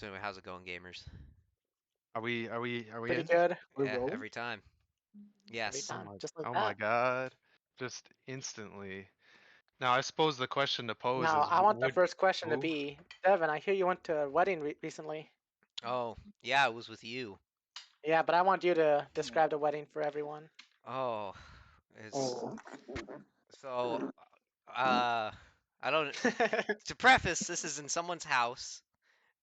So anyway, how's it going, gamers? Are we Pretty in? good. We're Yeah, rolling every time. every Yes. time, just like Oh my that. God. Just instantly. Now I suppose the question to pose Now, is I want the would first question to oh be, Devin, I hear you went to a wedding recently. Oh, yeah, it was with you. Yeah, but I want you to describe the wedding for everyone. Oh, it's so uh I don't to preface, this is in someone's house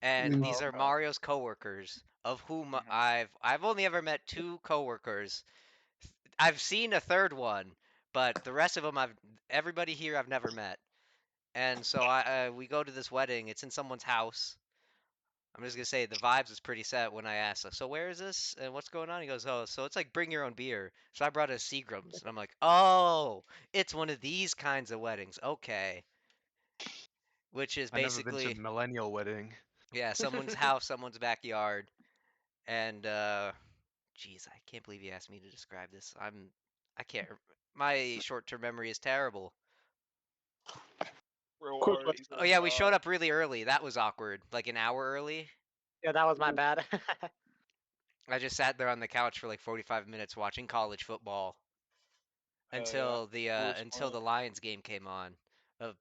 and these are Mario's coworkers, of whom I've only ever met two coworkers. I've seen a third one, but the rest of them everybody here I've never met. And so we go to this wedding. It's in someone's house. I'm just gonna say the vibes is pretty set when I asked, like, so where is this and what's going on? He goes, oh, so it's like bring your own beer. So I brought a Seagram's, and I'm like, oh, it's one of these kinds of weddings, okay. Which is I've never been to a basically, millennial wedding. yeah, someone's house, someone's backyard, and geez, I can't believe you asked me to describe this. I can't. My short-term memory is terrible. Quick question. Oh yeah, we showed up really early. That was awkward, like an hour early. Yeah, that was my bad. I just sat there on the couch for like 45 minutes watching college football until the Lions game came on. Uh,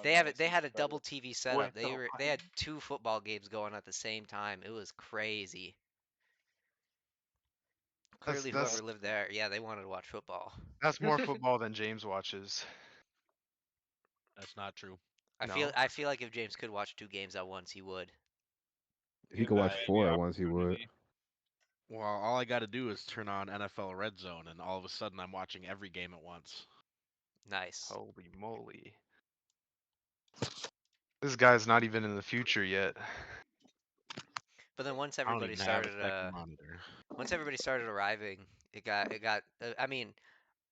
they had a double TV setup. They had two football games going at the same time. It was crazy. Clearly, That's whoever lived there, yeah, they wanted to watch football. that's more football than James watches. That's not true. No. I feel like if James could watch two games at once, he would. If he could watch 4 at once, he would. Well, all I got to do is turn on NFL Red Zone, and all of a sudden I'm watching every game at once. Nice. Holy moly. This guy's not even in the future yet. But then once I don't everybody even have a started, second monitor. once everybody started arriving, it got. I mean,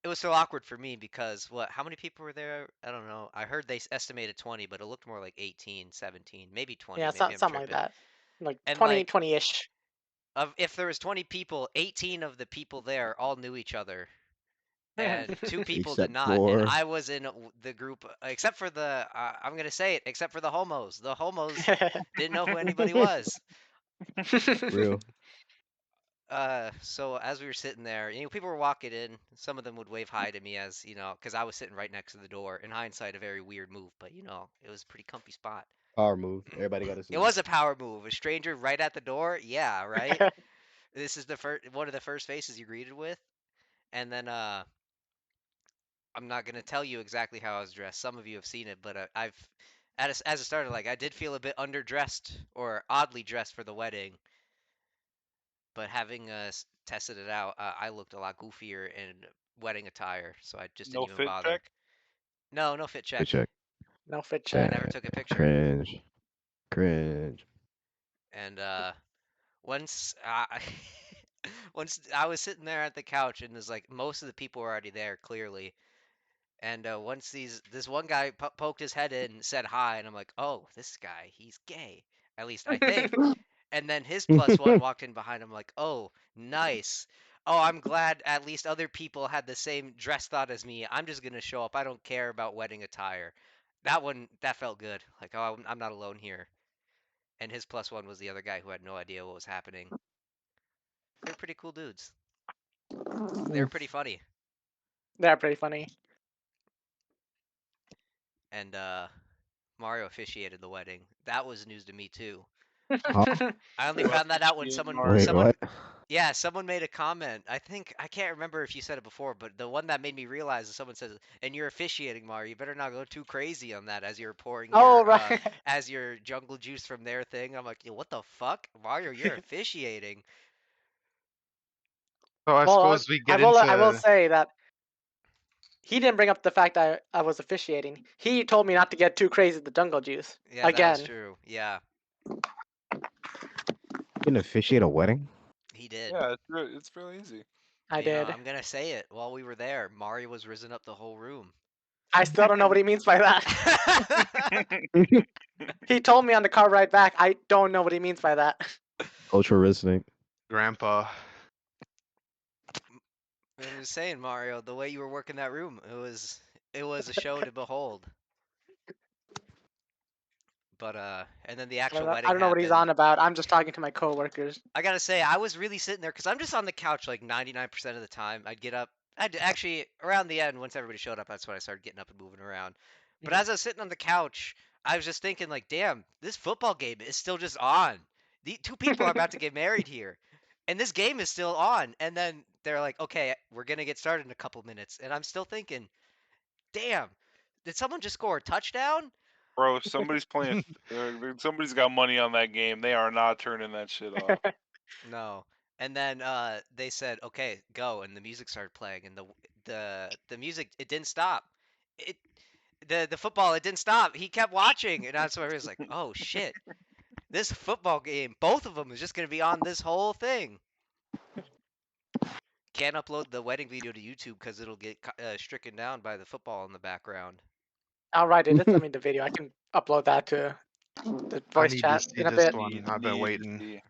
it was so awkward for me because how many people were there? I don't know. I heard they estimated 20, but it looked more like 18, 17, maybe 20. Yeah, Maybe I'm something like tripping. that. Like And 20, like 20-ish. if there was 20 people, 18 of the people there all knew each other. And two people did Except not, and for I was in the group, except for the I'm gonna say it, except for the homos. The homos didn't know who anybody was. real. So as we were sitting there, people were walking in. Some of them would wave hi to me as, because I was sitting right next to the door. In hindsight, a very weird move, but it was a pretty comfy spot. Power move. Everybody got to see. It was a power move. A stranger right at the door, yeah, right. This is one of the first faces you greeted with, and then I'm not gonna tell you exactly how I was dressed. Some of you have seen it, but as a starter, like I did feel a bit underdressed or oddly dressed for the wedding. But having tested it out, I looked a lot goofier in wedding attire, so I just didn't even bother. Check? No, no fit check. Good check. No fit I check. never took a picture. Cringe. Cringe. And once once I was sitting there at the couch, and there's like most of the people were already there, clearly. And once this one guy poked his head in and said hi, and I'm like, oh, this guy, he's gay. At least I think. And then his plus one walked in behind him, like, oh, nice. Oh, I'm glad at least other people had the same dress thought as me. I'm just gonna show up. I don't care about wedding attire. That felt good. Like, oh, I'm not alone here. And his plus one was the other guy who had no idea what was happening. They're pretty cool dudes. They're pretty funny. They're pretty funny. And Mario officiated the wedding. That was news to me too. Huh? I only found that out when Wait, someone what? Yeah, someone made a comment. I can't remember if you said it before, but the one that made me realize is someone says, "And you're officiating, Mario. You better not go too crazy on that as you're pouring Oh, your right. as your jungle juice from their thing." I'm like, "Yo, what the fuck, Mario? You're officiating." So I Well, suppose we get I will into say that he didn't bring up the fact that I was officiating. He told me not to get too crazy with the jungle juice. Yeah, that was Again. true. Yeah, You can officiate a wedding? he did. Yeah, it's really easy. I did. I'm gonna say it. While we were there, Mario was risen up the whole room. I still don't know what he means by that. He told me on the car ride back. I don't know what he means by that. Cultural reasoning. Grandpa. I'm just saying, Mario, the way you were working that room, it was a show to behold. But and then the I actual don't know, wedding I don't know what he's happened. on about. I'm just talking to my coworkers. I gotta say, I was really sitting there because I'm just on the couch like 99% of the time. I'd get up. I'd actually around the end, once everybody showed up, that's when I started getting up and moving around. But Mhm. as I was sitting on the couch, I was just thinking like, damn, this football game is still just on. The two people are about to get married here, and this game is still on. And then they're like, okay, we're gonna get started in a couple minutes, and I'm still thinking, damn, did someone just score a touchdown? Bro, somebody's playing. Somebody's got money on that game. They are not turning that shit off. No. And then they said, "Okay, go," and the music started playing, and the music it didn't stop. It the football it didn't stop. He kept watching, and that's where he was like, "Oh shit, this football game, both of them is just gonna be on this whole thing." Can't upload the wedding video to YouTube because it'll get stricken down by the football in the background. All right, dude, just send me the video. I can upload that to the I voice need to chat see in a this bit. one. I've been waiting.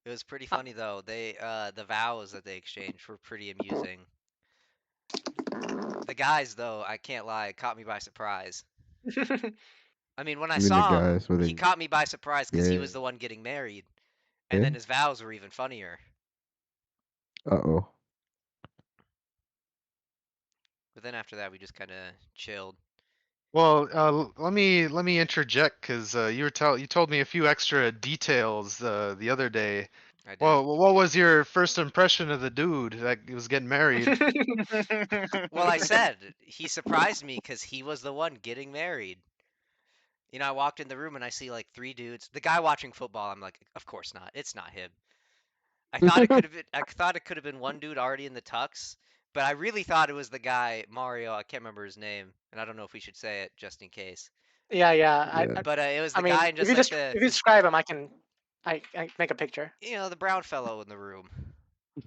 It was pretty funny though. They the vows that they exchanged were pretty amusing. The guys though, I can't lie, caught me by surprise. I mean, when I You mean the saw him, guys with he the caught me by surprise because he was yeah. the one getting married, and then Yeah? his vows were even funnier. Uh-oh. But then after that, we just kind of chilled. Well, let me interject because you told me a few extra details the other day. I did. Well, what was your first impression of the dude that was getting married? Well, I said he surprised me because he was the one getting married. You know, I walked in the room and I see like three dudes. The guy watching football, I'm like, of course not. It's not him. I thought it could have been. I thought it could have been one dude already in the tux, but I really thought it was the guy Mario. I can't remember his name, and I don't know if we should say it just in case. Yeah, yeah. Yeah. But it was I the mean, guy in just like the, if you describe him, I make a picture. the brown fellow in the room.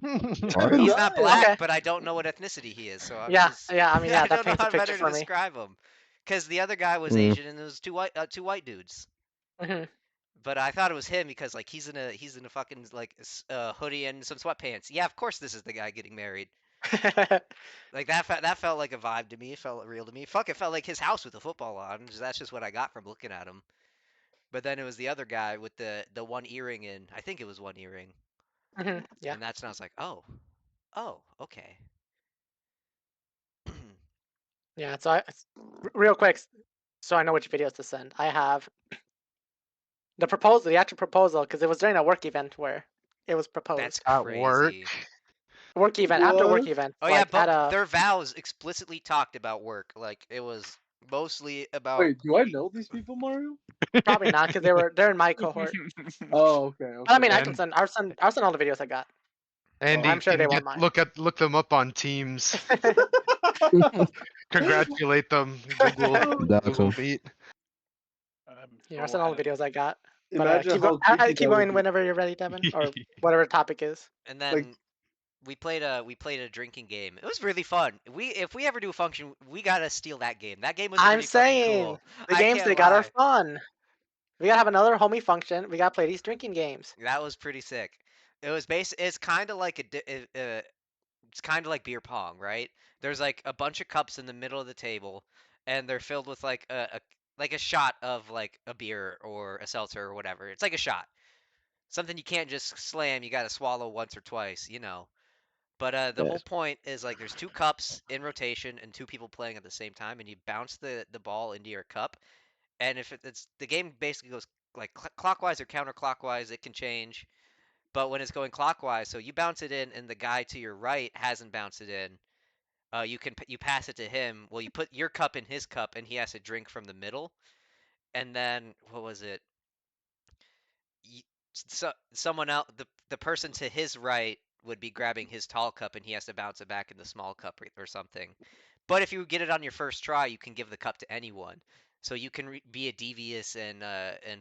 Mario? He's not black, Okay. but I don't know what ethnicity he is, so I'm Yeah, just yeah. I mean, yeah, I that don't know paints a how picture better to for me. describe him. Because the other guy was Mm. Asian and there was two white dudes. Mhm. But I thought it was him because like he's in a fucking like hoodie and some sweatpants. Yeah, of course this is the guy getting married. Like that felt like a vibe to me. It felt real to me. Fuck, it felt like his house with the football on. That's just what I got from looking at him. But then it was the other guy with the one earring in. I think it was one earring. Mhm. Yeah. And that's when I was like, oh, okay. Yeah. So real quick, so I know which videos to send. I have the proposal, the actual proposal, because it was during a work event where it was proposed. That's At work. crazy. Work event after work What? event. Oh yeah, like but at a their vows explicitly talked about work. Like it was mostly about. Wait, do I know these people, Mario? probably not because they're in my cohort. Oh, okay. But I mean, I And- can send. I'll send all the videos I got. Andy I'm sure they can want mine. look them up on Teams. Congratulate them. Dox Google 'em. Meet. Yeah, I'll send all the videos I got. But Imagine keep, how I creepy keep that would going be. whenever you're ready, Devin, or whatever the topic is. And then we played a drinking game. It was really fun. If we ever do a function, we gotta steal that game. That game was I'm pretty fucking saying cool. the I games can't they got are lie. fun. We gotta have another homie function. We gotta play these drinking games. That was pretty sick. It was It's kind of like it's kind of like beer pong, right? There's like a bunch of cups in the middle of the table, and they're filled with like a shot of like a beer or a seltzer or whatever. It's like a shot. Something you can't just slam. You gotta swallow once or twice, you know. But the whole Yes. point is like there's two cups in rotation and two people playing at the same time, and you bounce the ball into your cup. And if it's the game basically goes like clockwise or counterclockwise, it can change. But when it's going clockwise, so you bounce it in, and the guy to your right hasn't bounced it in. You pass it to him. Well, you put your cup in his cup, and he has to drink from the middle. And then what was it? Someone else, the person to his right would be grabbing his tall cup, and he has to bounce it back in the small cup or something. But if you get it on your first try, you can give the cup to anyone. So you can be a devious and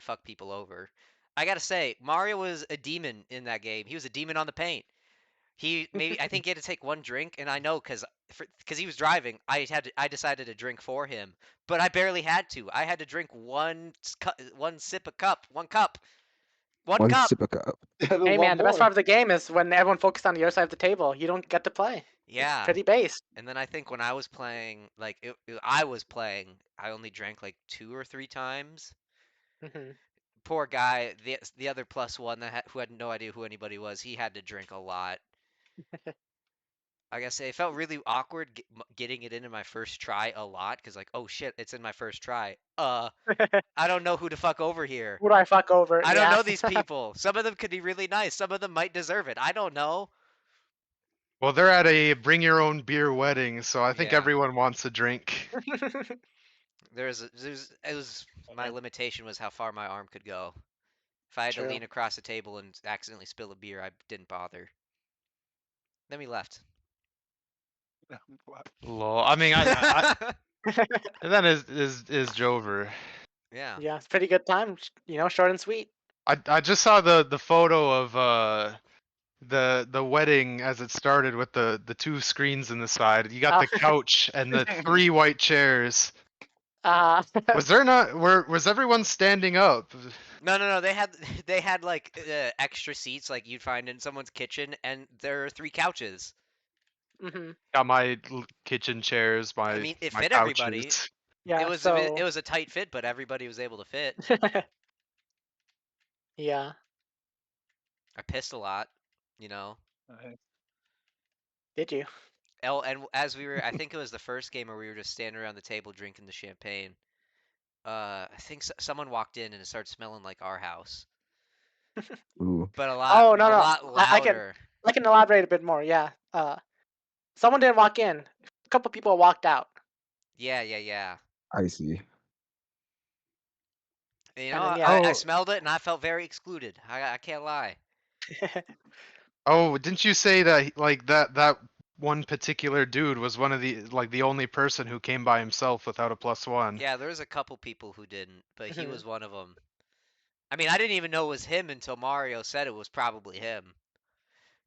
fuck people over. I gotta say, Mario was a demon in that game. He was a demon on the paint. I think he had to take one drink, and I know because he was driving. I decided to drink for him, but I barely had to. I had to drink one sip of cup, one cup. One One cup. sip of cup. Hey man, the best part of the game is when everyone focused on the other side of the table. You don't get to play. Yeah. It's pretty based. And then I think when I was playing, I only drank like 2 or 3 times. Mhm. Poor guy, the other plus one who had no idea who anybody was, he had to drink a lot. I guess it felt really awkward getting it into my first try a lot because like, oh shit, it's in my first try. I don't know who to fuck over here. Who do I fuck over? I don't Yeah. know these people. Some of them could be really nice. Some of them might deserve it. I don't know. Well, they're at a bring your own beer wedding, so I think Yeah. everyone wants a drink. My limitation was how far my arm could go. If I had to True. lean across the table and accidentally spill a beer, I didn't bother. Then we left. Lol. I mean, that is Jover. Yeah. Yeah, it's pretty good time. Short and sweet. I just saw the photo of the wedding as it started with the two screens in the side. You got the couch and the three white chairs. Was there not? Was everyone standing up? No. They had like extra seats like you'd find in someone's kitchen, and there are 3 couches. Hmm. Got my kitchen chairs, I my mean, it my fit couches. everybody. Yeah. It was a tight fit, but everybody was able to fit. Yeah. I pissed a lot, you know. Did you? And as we were, I think it was the first game where we were just standing around the table drinking the champagne. I think someone walked in and it started smelling like our house, Ooh. but a Oh lot, no a no. lot I can louder. elaborate a bit more. Yeah. Someone didn't walk in. A couple people walked out. Yeah. I see. And, And then I Oh, smelled it and I felt very excluded. I can't lie. oh, didn't you say that like that one particular dude was one of the only person who came by himself without a +1? Yeah, there was a couple people who didn't, but he Mhm. was one of them. I mean, I didn't even know it was him until Mario said it was probably him.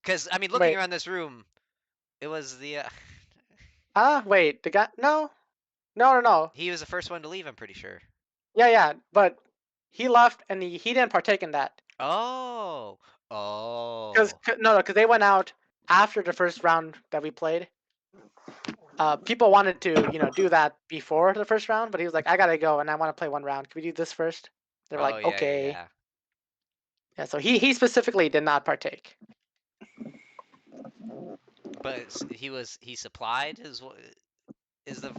Because, I mean, looking Wait. around this room, it was the. Wait. The guy? No. No. He was the first one to leave, I'm pretty sure. Yeah. But he left and he didn't partake in that. Oh. Because they went out after the first round that we played. People wanted to do that before the first round, but he was like, I gotta go and I want to play one round. Can we do this first? They were Oh, like, okay. yeah. Yeah. So he specifically did not partake. But he supplied is the.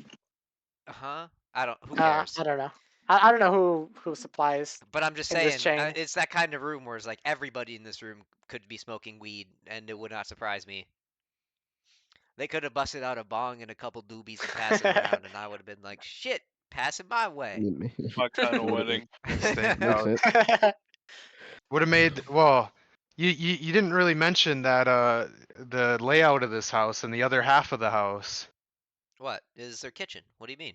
I don't. Who I cares? don't know. I don't know who supplies But I'm just in this saying, chain. it's that kind of room where it's like everybody in this room could be smoking weed, and it would not surprise me. They could have busted out a bong and a couple doobies and passed it around, and I would have been like, shit, pass it my way. My kind of wedding. Stand Makes out. sense. Would have made well. You didn't really mention that the layout of this house and the other half of the house, What is their kitchen? What do you mean?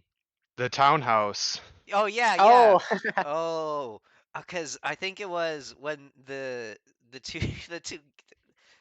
the townhouse. Oh yeah. Oh. Oh, because I think it was when the two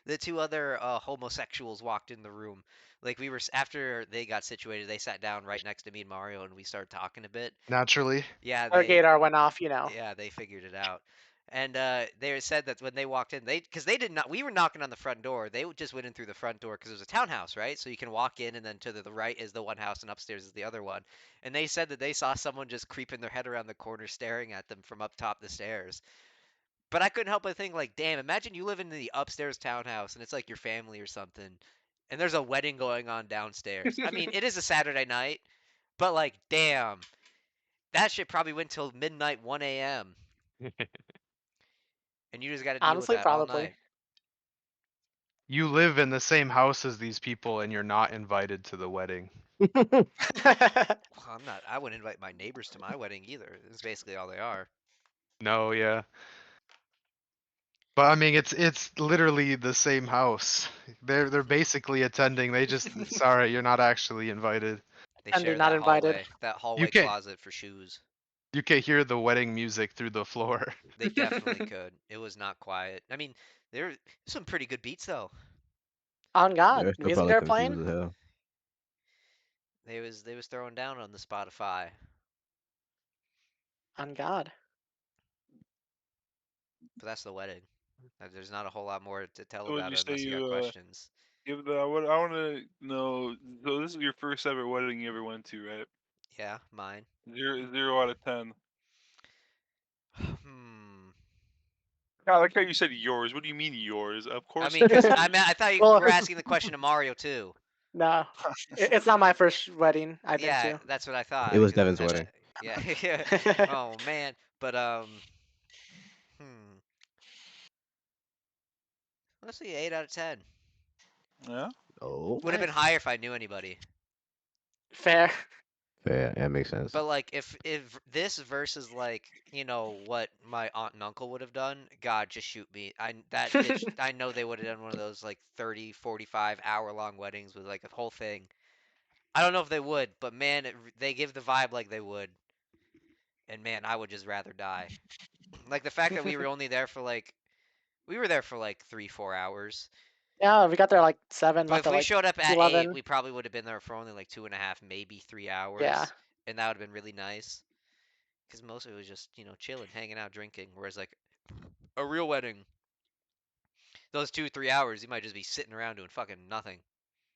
the two other homosexuals walked in the room. Like we were after they got situated, they sat down right next to me and Mario, and we started talking a bit. Naturally. Yeah, Our they gator went off. yeah they figured it out, and they said that when they walked in, because they did not. We were knocking on the front door. They just went in through the front door because it was a townhouse, right? So you can walk in, and then to the right is the one house, and upstairs is the other one. And they said that they saw someone just creeping their head around the corner, staring at them from up top the stairs. But I couldn't help but think, like, damn, imagine you live in the upstairs townhouse and it's like your family or something, and there's a wedding going on downstairs. I mean, it is a Saturday night, but like, damn, that shit probably went till midnight, 1 a.m., and you just got to deal with Honestly, that all probably. night. You live in the same house as these people and you're not invited to the wedding. Well, I'm not. I wouldn't invite my neighbors to my wedding either. It's basically all they are. No, yeah. But I mean it's literally the same house. They're basically attending. They just sorry, you're not actually invited. They And they're share not invited. that You hallway can't closet for shoes. you can hear the wedding music through the floor. They definitely could. It was not quiet. I mean, there were some pretty good beats though. On God, They're the still music probably they're playing. confused as hell. They was throwing down on the Spotify. On God. But that's the wedding. There's not a whole lot more to tell So would about you it say unless you got you questions. give the? What I want to know. So this is your first ever wedding you ever went to, right? Yeah, mine. 0 out of 10. I like how you said yours. What do you mean yours? Of I course. mean, because I thought you Well- were asking the question to Mario too. No, it's not my first wedding I've been Yeah, to. that's what I thought. It was 'cause Devin's that- wedding. Yeah, yeah. Oh man, but let's see, 8 out of 10. Yeah. Oh, Would have been Nice. higher if I knew anybody. Fair. yeah, that makes sense. But like, if this versus like, what my aunt and uncle would have done, God, just shoot me. That bitch. I know they would have done one of those like 30, 45 hour long weddings with like a whole thing. I don't know if they would, but man, they give the vibe like they would. And man, I would just rather die. Like the fact that we were only there for like, we were there for like 3, 4 hours. Yeah, we got there like 7, But left if at we like showed up at 8, 11. we probably would have been there for only like 2.5, maybe 3 hours. Yeah. And that would have been really nice. Because most of it was just, chilling, hanging out, drinking. Whereas like a real wedding, those 2, 3 hours, you might just be sitting around doing fucking nothing.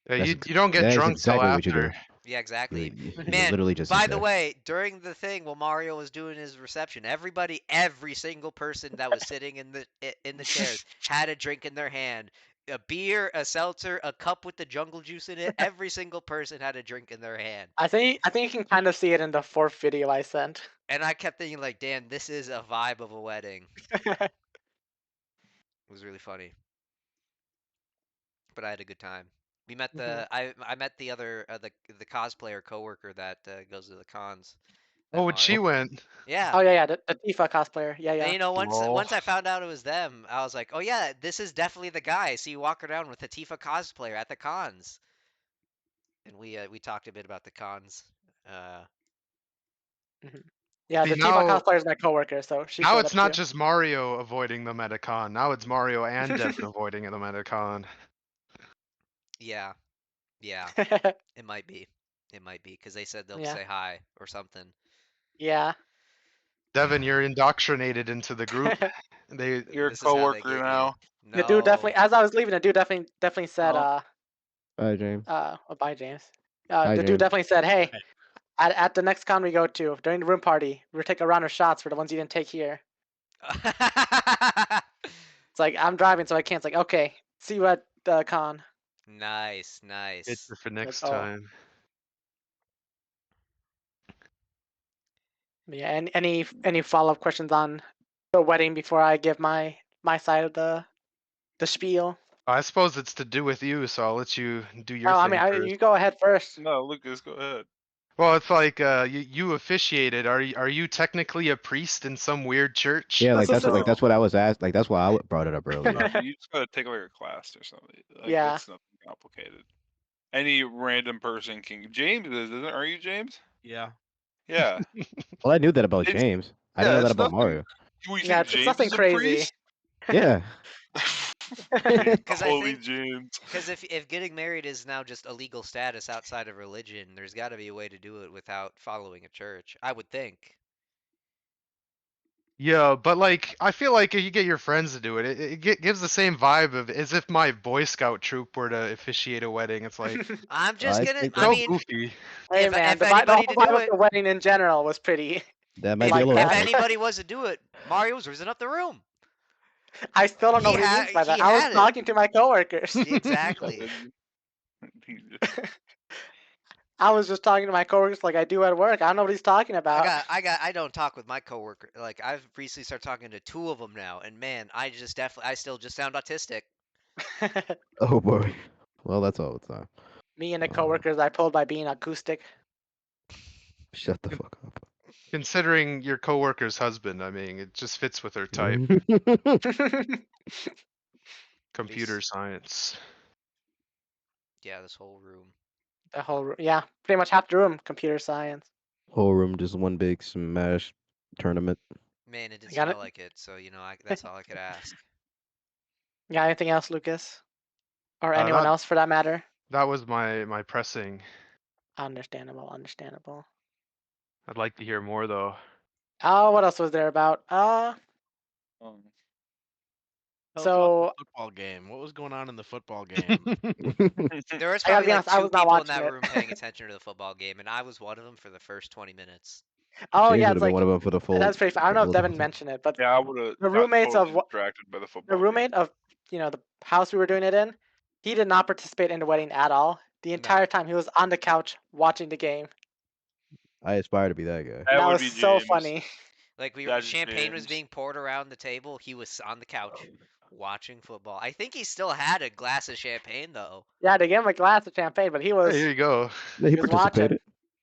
Yeah, That's you ex- you don't get that is drunk till exactly what you do. after. Yeah, exactly. You Man, literally just by sit the there. way, during the thing while Mario was doing his reception, every single person that was sitting in the chairs had a drink in their hand. A beer, a seltzer, a cup with the jungle juice in it. Every single person had a drink in their hand. I think you can kind of see it in the 4th video I sent. And I kept thinking like, damn, this is a vibe of a wedding. It was really funny. But I had a good time. We met the I met the other the cosplayer coworker that goes to the cons. that Oh, when she Mario- went. Yeah. Oh yeah, the Tifa cosplayer. Yeah, And yeah. you know, once Lol. once I found out it was them, I was like, oh yeah, this is definitely the guy. I see you walk around with a Tifa cosplayer at the cons. And we talked a bit about the cons. Yeah, See, the Tifa now, cosplayer is my coworker, so she now showed it's up not too. just Mario avoiding them at a con. Now it's Mario and Devin avoiding them at a con. Yeah, yeah, it might be. It might be because they said they'll Yeah. say hi or something. Yeah. Devin, you're indoctrinated into the group. They You're a This is how they coworker get now. you. The dude definitely, No. as I was leaving, the dude definitely said, Oh. Hi, James. oh, bye, James. Hi, The dude James. definitely said, hey, Hey. at the next con we go to, during the room party, we'll take a round of shots for the ones you didn't take here. It's like, I'm driving, so I can't. It's like, okay, see you at the con. Nice, get nice. you for next oh. time. Yeah, and any follow-up questions on the wedding before I give my side of the spiel? I suppose it's to do with you, so I'll let you do your Oh, I thing mean, first. you go ahead first. No, Lucas, go ahead. Well, it's like you officiated. Are you technically a priest in some weird church? Yeah, like No. that's what I was asked. Like that's why I brought it up earlier. No, you just gotta take like a class or something. Like, Yeah. It's nothing complicated. Any random person can. James is, isn't? Are you James? Yeah. Yeah. Well, I knew that about It's- James. I didn't know that it's about nothing. Mario. You Yeah, think it's James nothing is a crazy. priest? Yeah. Because I Holy think James. because if getting married is now just a legal status outside of religion, there's got to be a way to do it without following a church. I would think. Yeah, but like I feel like if you get your friends to do it, it gives the same vibe of as if my Boy Scout troop were to officiate a wedding. It's like I'm just I gonna. think I so mean, goofy. Hey if man, if the anybody whole to vibe do of it, the wedding in general was pretty. that might if, be a little if that. awkward. anybody was to do it, Mario's risen up the room. I still don't know He what he had- means by that. he I was had it. talking to my coworkers. Exactly. I was just talking to my coworkers like I do at work. I don't know what he's talking about. I don't talk with my coworker. Like I've recently started talking to 2 of them now, and man, I still just sound autistic. Oh boy. Well, that's all the time. Me and the coworkers I pulled by being acoustic. Shut the fuck up. Considering your coworker's husband, I mean, it just fits with her type. Computer science. Yeah, this whole room. The whole yeah, pretty much half the room computer science. Whole room just one big smash tournament. Man, it did I got smell it. like it, so that's all I could ask. Yeah, anything else, Lucas? Or Uh, anyone that- else for that matter? That was my pressing. Understandable, understandable. I'd like to hear more though. Oh, what else was there about? Tell us about So the football game. What was going on in the football game? There was I gotta probably be like honest, I 2 was not people in watching that it. room paying attention to the football game, and I was one of them for the first 20 minutes. Oh James yeah, would it's have been one like of them for the full. that's pretty. I don't know if full Devin time. mentioned it, but Yeah, I would have the got roommates totally of distracted by the the football. roommate of the house we were doing it in, he did not participate in the wedding at all. The No. entire time he was on the couch watching the game. I aspire to be that guy. That That would was be so James. funny. Like That's champagne was James. being poured around the table. He was on the couch watching football. I think he still had a glass of champagne though. Yeah, they gave him a glass of champagne, but he Hey, was here you go. Yeah, he he was watching.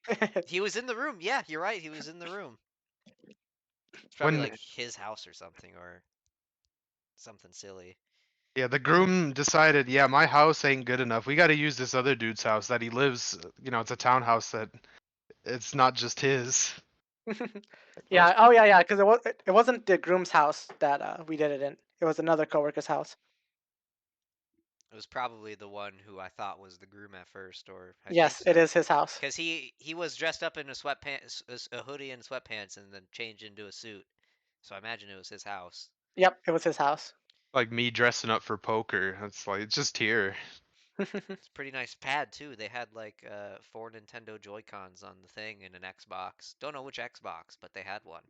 participated. He was in the room. Yeah, you're right. He was in the room. It's probably When like his house or something silly. yeah, the groom decided, yeah, my house ain't good enough. We got to use this other dude's house that he lives. It's a townhouse that it's not just his. Yeah. Oh yeah, yeah. Because it wasn't the groom's house that we did it in. It was another coworker's house. It was probably the one who I thought was the groom at first, or I think Yes, so. it is his house. Because he was dressed up in a sweatpants, a hoodie and sweatpants, and then changed into a suit. So I imagine it was his house. Yep, it was his house. Like me dressing up for poker. It's just here. It's a pretty nice pad too. They had like 4 Nintendo Joy-Cons on the thing and an Xbox. Don't know which Xbox, but they had one.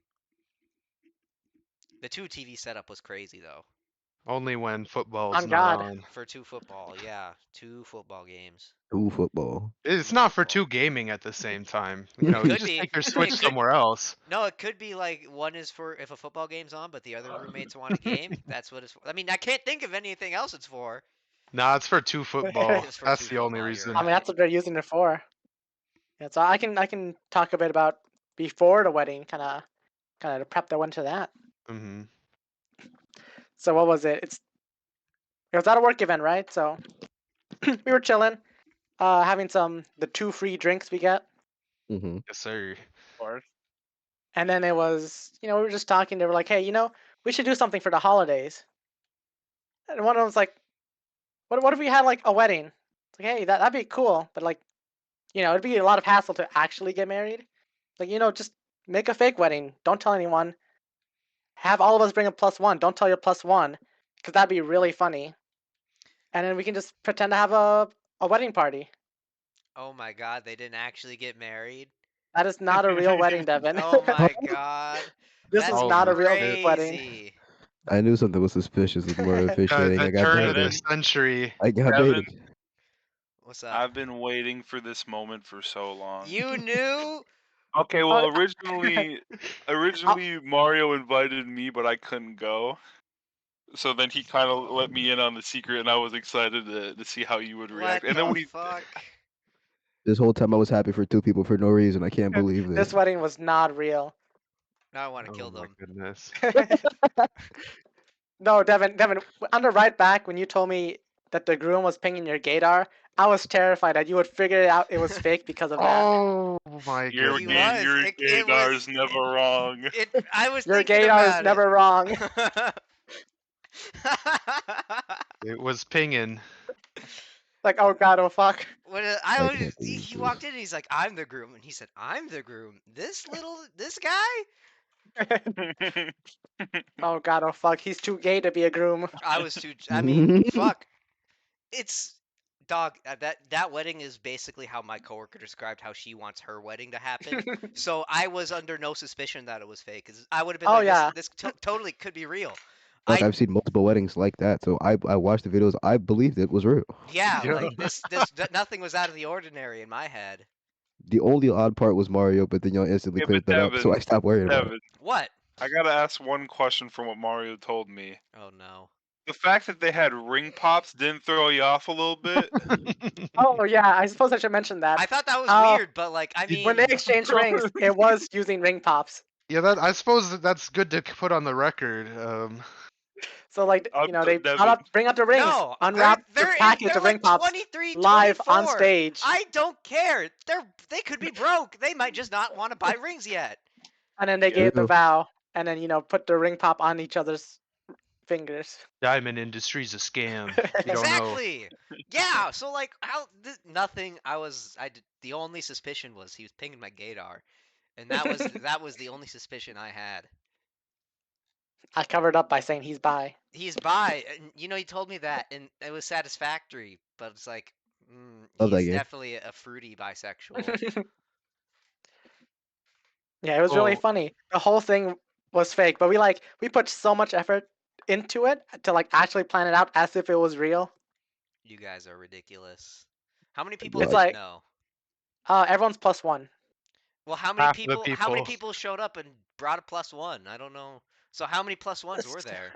The 2 TV setup was crazy though. Only when football's On not God. on. For 2 football, yeah, 2 football games. Ooh, football. It's not for two gaming at the same time. You Could just be. take your It Switch could. somewhere else. No, it could be like one is for if a football game's on, but the other roommates want a game. That's what it's for. I mean, I can't think of anything else it's for. Nah, it's for two football. It's for That's 2 the only football. You're reason. I mean, right. that's what they're using it for. Yeah, so I can talk a bit about before the wedding, kind of the prep that went to that. Hmm. So what was it? It was at a work event, right? So we were chilling, having the 2 free drinks we get, Mm-hmm. Yes, sir. and then it was we were just talking. They were like, hey, we should do something for the holidays. And one of them was like, what if we had like a wedding? It's like, hey, that'd be cool, but like, it'd be a lot of hassle to actually get married. Like, just make a fake wedding. Don't tell anyone. Have all of us bring a +1. Don't tell your +1, because that'd be really funny. And then we can just pretend to have a wedding party. Oh my God, they didn't actually get married. That is not a real wedding, Devin. Oh my God, This that's is not a Holy real shit. wedding. crazy. I knew something was suspicious with more officiating. The I got turn of the baited. century. I got Devin, baited. What's up? I've been waiting for this moment for so long. You knew? Okay, well, Oh. originally Mario invited me, but I couldn't go. So then he kind of let me in on the secret, and I was excited to see how you would react. What And then when the he, fuck? This whole time I was happy for 2 people for no reason. I can't believe This this. wedding was not real. Now I want to Oh kill my them. goodness. No, Devin, on the right back, when you told me that the groom was pinging your gaydar, I was terrified that you would figure out it was fake because of that. Oh my your He goodness. was. your It gaydar's was. never wrong. I was Your thinking gaydar is about never wrong. it. It was pinging. Like, oh God, oh fuck. I can't believe He this. walked in and he's like, I'm the groom. And he said, I'm the groom. This guy? Oh God, oh fuck. He's too gay to be a groom. I mean, fuck. It's, dog, that wedding is basically how my coworker described how she wants her wedding to happen. So I was under no suspicion that it was fake. 'Cause I would have been Oh like, yeah. this totally could be real. Like I, I've seen multiple weddings like that, so I watched the videos. I believed it was real. yeah, Yeah. like nothing was out of the ordinary in my head. The only odd part was Mario, but then y'all instantly Yeah, cleared but that up, so I stopped worrying about Devin, What? I gotta ask one question from what Mario told me. Oh no. The fact that they had ring pops didn't throw you off a little bit? Oh yeah. I suppose I should mention that. I thought that was Uh, weird, but like, I When mean, they exchanged rings, it was using ring pops. Yeah, I suppose that's good to put on the record. So like, they Devin, bring out the rings, no, unwrap the package they're of ring like pops 23, live on 24. stage, I don't care. They could be broke. They might just not want to buy rings yet. and then they Yeah. gave the True. vow, and then put the ring pop on each other's fingers. Diamond industry's a scam. You don't know. Exactly. Yeah. So like, nothing. The only suspicion was he was pinging my gaydar, and that was the only suspicion I had. I covered up by saying he's bi. He's bi, and he told me that, and it was satisfactory. But it's like, Love that he's game. definitely a fruity bisexual. Yeah, it was really Oh. funny. The whole thing was fake, but we put so much effort into it to like actually plan it out as if it was real. You guys are ridiculous. How many people It's What? didn't like know? everyone's +1. Well, how many Half of the people? How many people. people showed up and brought a +1? I don't know. So how many +1s were there?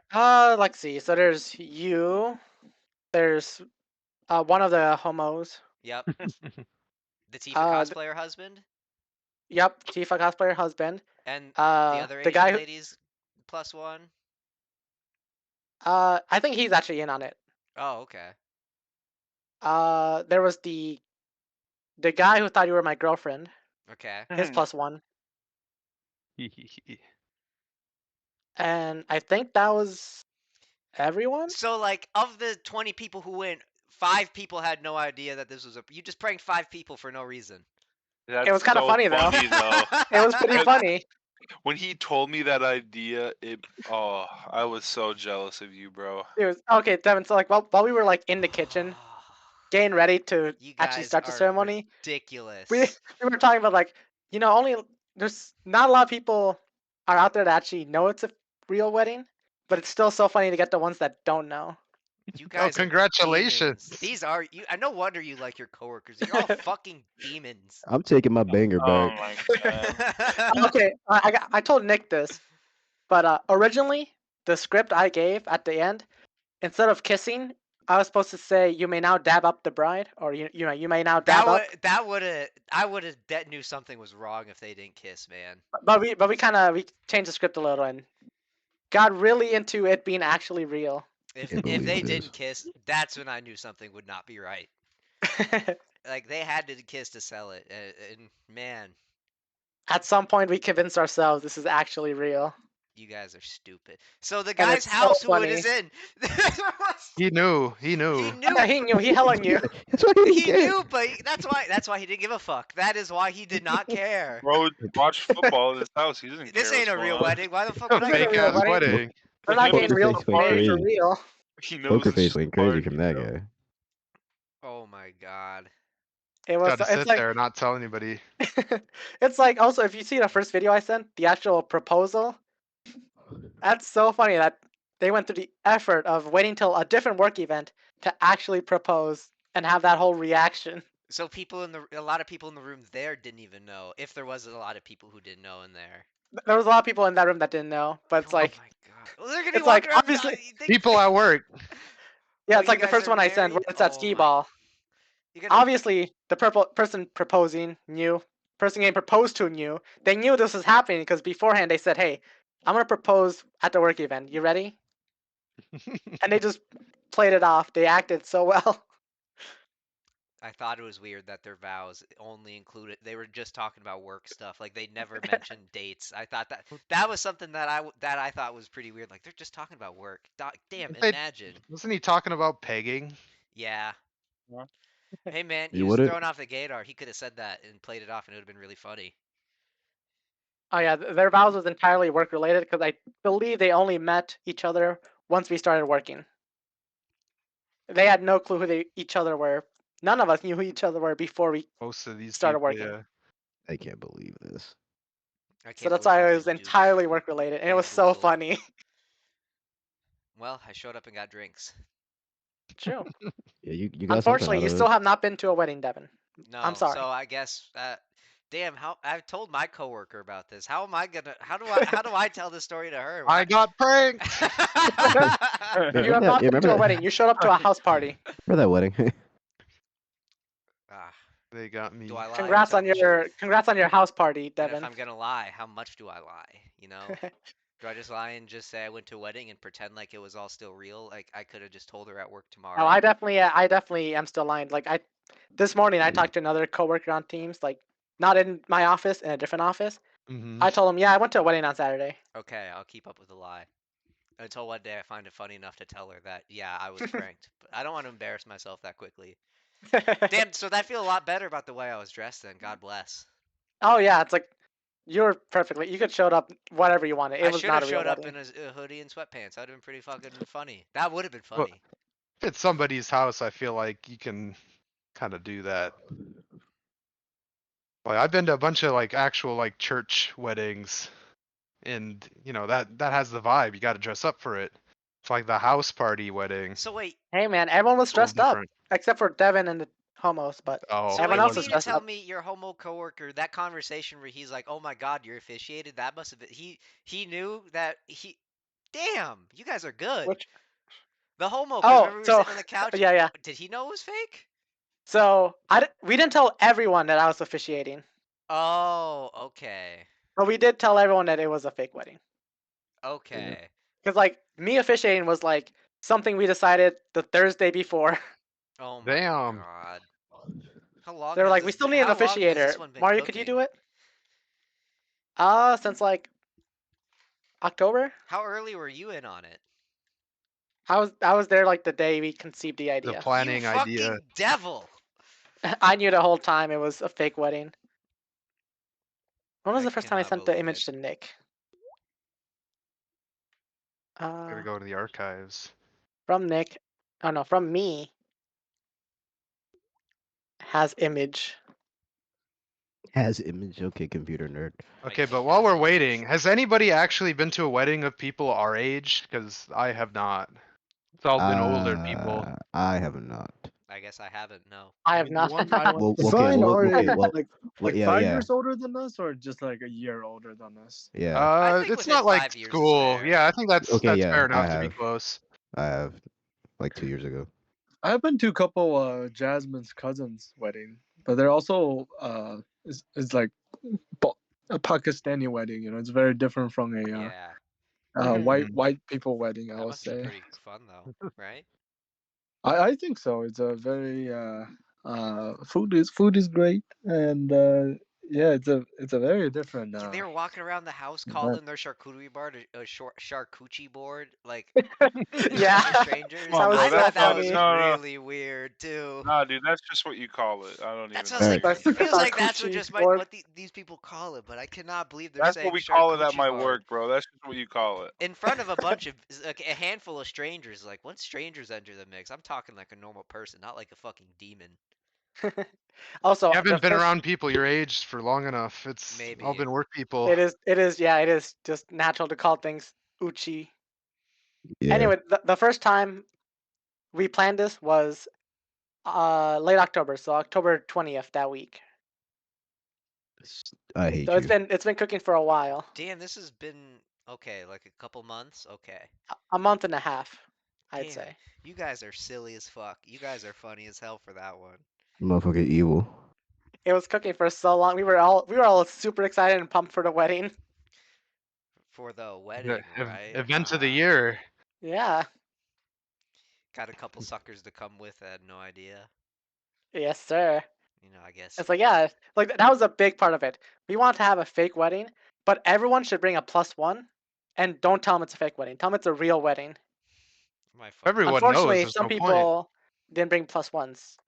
Let's see. So there's you. There's one of the homos. Yep. The Tifa Uh, cosplayer husband yep, Tifa cosplayer husband. and the other The Asian guy who ladies +1. I think he's actually in on it. Oh, okay. There was the guy who thought you were my girlfriend. Okay. His +1, and I think that was everyone. So like of the 20 people who went, 5 people had no idea that this was a you just pranked 5 people for no reason. It was That's kind of so funny though. funny though. It was pretty funny. When he told me that idea, I was so jealous of you, bro. It was okay, Devin. So like while we were like in the kitchen getting ready to You actually guys start the are ceremony, ridiculous. we we were talking about like only there's not a lot of people are out there that actually know it's a real wedding, but it's still so funny to get the ones that don't know. You Oh, guys are congratulations. demons. These are you. No wonder you like your coworkers. You're all fucking demons. I'm taking my banger Oh back. my god. Okay, I told Nick this, but originally the script I gave at the end, instead of kissing, I was supposed to say you may now dab up the bride, or you may now dab up. That would have I would have that knew something was wrong if they didn't kiss, man. But we kind of we changed the script a little and got really into it being actually real. If Can't if they believe didn't this. kiss, that's when I knew something would not be right. Like they had to kiss to sell it, and man, At some point, we convinced ourselves this is actually real, you guys are stupid. So the and guy's it's so house who it funny. is in, He knew. he knew. Yeah, he knew. He hella knew. That's why he He didn't care. knew, but that's why he didn't give a fuck. That is why he did not care. Bro, watch football at his house. He doesn't This care ain't what's a going real on. wedding. Why the fuck would I This is a give Fake real a ass fuck? wedding. wedding. They're For not him, getting it's real Poker face went paid for crazy. real. he knows Poker it's face just a went crazy party, from that bro. guy. Oh my god. It was. Got to It's sit like there and not tell anybody. it's like also if you see the first video I sent, the actual proposal. That's so funny that they went through the effort of waiting till a different work event to actually propose and have that whole reaction. So a lot of people in the room there didn't even know. If there was a lot of people who didn't know in there. There was a lot of people in that room that didn't know, but it's Oh like my god. Well, they're gonna be it's like walking around. obviously People at work. yeah, Oh, it's you like the guys first are one I sent where married? it's at Oh skee my. ball. You're gonna. Obviously, the person proposing knew, person getting proposed to knew. They knew this was happening because beforehand they said, "Hey, I'm gonna propose at the work event. You ready?" And they just played it off. They acted so well. I thought it was weird that their vows only included. They were just talking about work stuff. Like they never mentioned dates. I thought that was something that I thought was pretty weird. Like they're just talking about work. Damn, They- imagine. Wasn't he talking about pegging? Yeah. Yeah. Hey man, he You was wouldn't? thrown off the gator. He could have said that and played it off, and it would have been really funny. Oh yeah, their vows was entirely work related because I believe they only met each other once we started working. They had no clue who each other were. None of us knew who each other were before we Most of these started people, working. yeah. I can't believe this. I So can't that's believe why I it was entirely work related, and it was so bamboozled. funny. Well, I showed up and got drinks. True. Yeah, you got something Unfortunately, out you of still it. have not been to a wedding, Devin. No, I'm sorry. so I guess damn, how I've told my coworker about this. How am I gonna? How do I tell this story to her? I got pranked. Yeah, You have not been to a wedding. You showed up to a house party. for that wedding. Ah, They got me. do I lie or tell the truth? Congrats on your house party, And Devin. if I'm gonna lie, how much do I lie? You know? Do I just lie and just say I went to a wedding and pretend like it was all still real? Like I could have just told her at work tomorrow. No, I definitely am still lying. Like this morning I talked to another coworker on Teams, like not in my office, in a different office. Mhm. I told him, yeah, I went to a wedding on Saturday. Okay, I'll keep up with the lie. Until one day I find it funny enough to tell her that, yeah, I was pranked. But I don't want to embarrass myself that quickly. Damn, so that feel a lot better about the way I was dressed then. God bless. Oh yeah, it's like you were perfectly. You could showed up whatever you wanted. It I was should not have a real showed up wedding. in a hoodie and sweatpants. That would have been pretty fucking funny. That would have been Well, funny. if it's somebody's house, I feel like you can kind of do that. Like I've been to a bunch of like actual like church weddings, and that has the vibe. You got to dress up for it. It's like the house party wedding. So wait, Hey man, everyone was It's a little dressed up different. except for Devin and the homos, but Oh, so everyone wait, it you else was mean wasn't. to dressed tell up. me your homo coworker, that conversation where he's like, "Oh my God, you're officiated"? That must have been he knew that he. Damn, you guys are good. Which The homo, because oh, remember we were so sitting on the couch. yeah, yeah. Did he know it was fake? So we didn't tell everyone that I was officiating, Oh, okay, but we did tell everyone that it was a fake wedding. okay. Because like me officiating was like something we decided the Thursday before. Oh my Damn. God. How long They were has like, we this still been? need an How long has officiator. this one been Mario, could you cooking? do it? Since like October. How early were you in on it? I was there like the day we conceived the The idea. You planning idea. fucking devil! I knew the whole time it was a fake wedding. When was I the first time I cannot sent the believe it. image to Nick? Gotta go to the archives. From Nick. Oh no, from me. Has image. Has image. Okay, computer nerd. I Okay, but while cannot we're believe waiting, has anybody actually been to a wedding of people our age? Because I have not. It's all been older people. I have not. I guess I haven't, no. I I have mean, the not. ones I went Well, to okay, Define see. well, our okay, age. well, Like yeah, 5 years older than us, or just like a year older than us. yeah. I think It's within not like 5 years is school. fair. Yeah, I think that's Okay, that's fair yeah, enough to be close. I have, like 2 years ago. I've been to a couple Jasmine's cousins' wedding, but they're also it's like a Pakistani wedding. It's very different from a Yeah. Mhm. white people wedding. I That would must be say. pretty fun though, right? I think so. It's a very food is great, and yeah, it's a very different Yeah, they were walking around the house event. calling their charcuterie board a short charcuterie board, like in Yeah, front of strangers. Come that on, was bro. I so That's thought that no, was funny. no. really weird too. Nah, dude, that's just what you call it. I don't That even sounds know what like you're Alright, confused. feels like that's what Charcuterie just board. what these people call it, but I cannot believe they're That's what saying we call it at charcuterie my board work, bro. That's just what you call it. in front of a bunch of like a handful of strangers. Like once strangers enter the mix, I'm talking like a normal person, not like a fucking demon. Also, You the haven't been first around people your age for long enough. It's all Maybe. been work people. it is just natural to call things uchi. yeah. Anyway, the first time we planned this was late October, so October 20th that week. I hate So you. it's been cooking for a while, Damn, this has been okay, like a couple months. Okay. a month and a half, I'd Damn, say. you guys are silly as fuck. You guys are funny as hell for that one. Motherfucker evil. It was cooking for so long. We were all super excited and pumped for the wedding. For the The wedding, right? event of the year. Yeah. Got a couple suckers to come with. I had no idea. Yes, sir. I guess. It's like, yeah, like that was a big part of it. We want to have a fake wedding, but everyone should bring a +1, and don't tell them it's a fake wedding. Tell them it's a real wedding. My fucking. Everyone knows. Unfortunately, There's some no point. people didn't bring +1s.